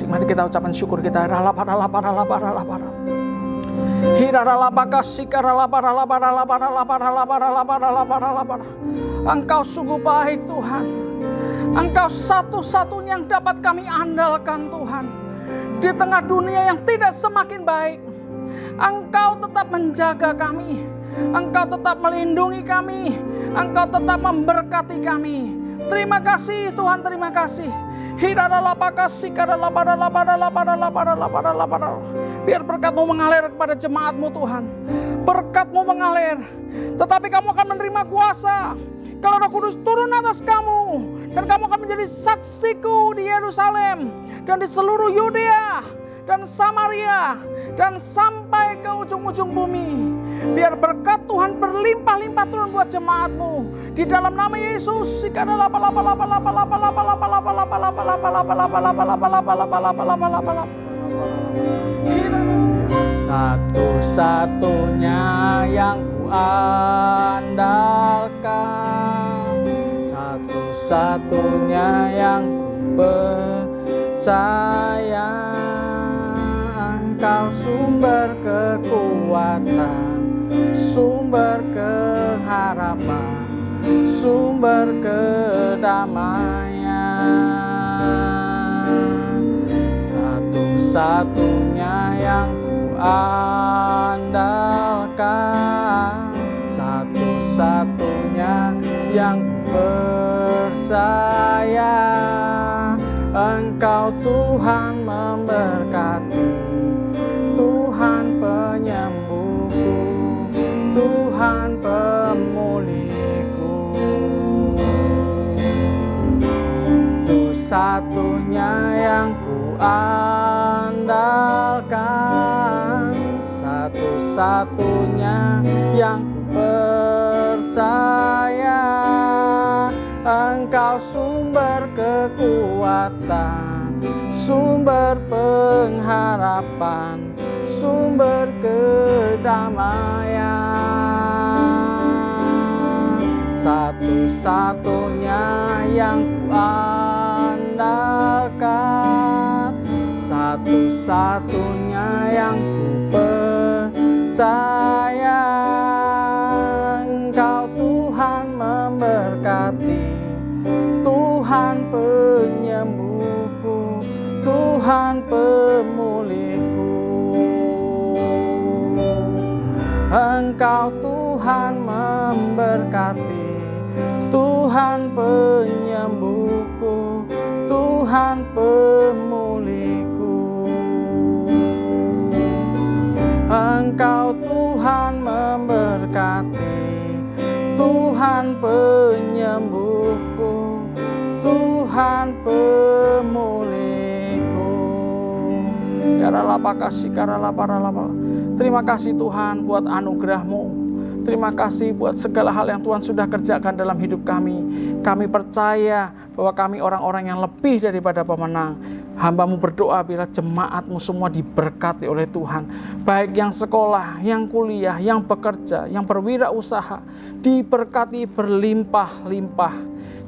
Mari kita ucapkan syukur kita. Engkau sungguh baik Tuhan. Engkau satu-satunya yang dapat kami andalkan Tuhan. Di tengah dunia yang tidak semakin baik, Engkau tetap menjaga kami, Engkau tetap melindungi kami, Engkau tetap memberkati kami. Terima kasih Tuhan, terima kasih. Biar berkat-Mu mengalir kepada jemaat-Mu Tuhan. Berkat-Mu mengalir, tetapi kamu akan menerima kuasa kalau Roh Kudus turun atas kamu, dan kamu akan menjadi saksiku di Yerusalem dan di seluruh Yudea dan Samaria dan sampai ke ujung-ujung bumi. Biar berkat Tuhan berlimpah-limpah turun buat jemaat-Mu di dalam nama Yesus. Satu-satunya yang kuandalkan, satu-satunya yang percaya. Engkau sumber kekuatan, sumber keharapan, sumber kedamaian. Satu-satunya yang kuandalkan, satu-satunya yang percaya. Engkau Tuhan memberkati, Tuhan penyembuhku, Tuhan pemulihku. Itu satunya yang kuandalkan, satu-satunya yang percaya. Engkau sumber kekuatan, sumber pengharapan, sumber kedamaian. Satu-satunya yang kuandalkan, satu-satunya yang kupercaya. Engkau Tuhan memberkati, Tuhan penyembuhku, Tuhan pemulihku. Engkau Tuhan memberkati, Tuhan penyembuhku, Tuhan pemulihku. Engkau Tuhan memberkati, Tuhan penyembuhku, Tuhan pemulihku. Terima kasih Tuhan buat anugerah-Mu. Terima kasih buat segala hal yang Tuhan sudah kerjakan dalam hidup kami. Kami percaya bahwa kami orang-orang yang lebih daripada pemenang. Hamba-Mu berdoa bila jemaat-Mu semua diberkati oleh Tuhan. Baik yang sekolah, yang kuliah, yang bekerja, yang berwirausaha. Diberkati berlimpah-limpah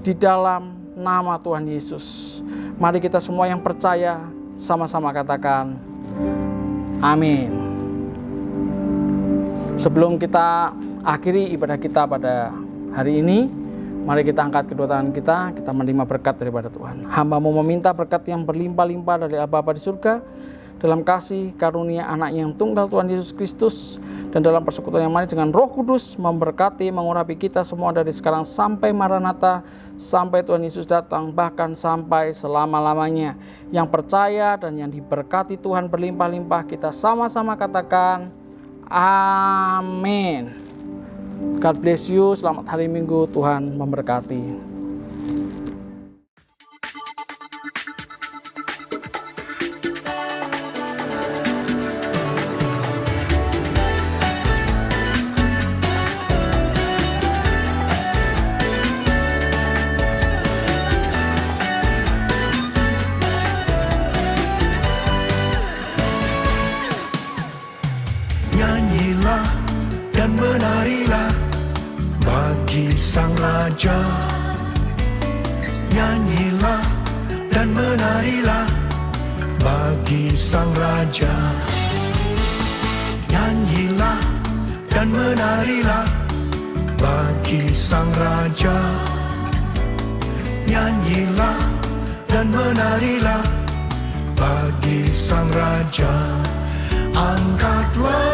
di dalam nama Tuhan Yesus. Mari kita semua yang percaya sama-sama katakan amin. Sebelum kita akhiri ibadah kita pada hari ini, mari kita angkat kedua tangan kita menerima berkat daripada Tuhan. Hamba-Mu meminta berkat yang berlimpah-limpah dari Bapa di surga, dalam kasih karunia anak yang tunggal Tuhan Yesus Kristus, dan dalam persekutuan yang manis dengan Roh Kudus, memberkati, mengurapi kita semua dari sekarang sampai Maranatha, sampai Tuhan Yesus datang, bahkan sampai selama-lamanya. Yang percaya dan yang diberkati Tuhan berlimpah-limpah, kita sama-sama katakan amin. God bless you. Selamat hari Minggu. Tuhan memberkati. Nyanyilah dan menarilah bagi Sang Raja. Nyanyilah dan menarilah bagi Sang Raja. Nyanyilah dan menarilah bagi Sang Raja. Nyanyilah dan menarilah bagi Sang Raja. Angkatlah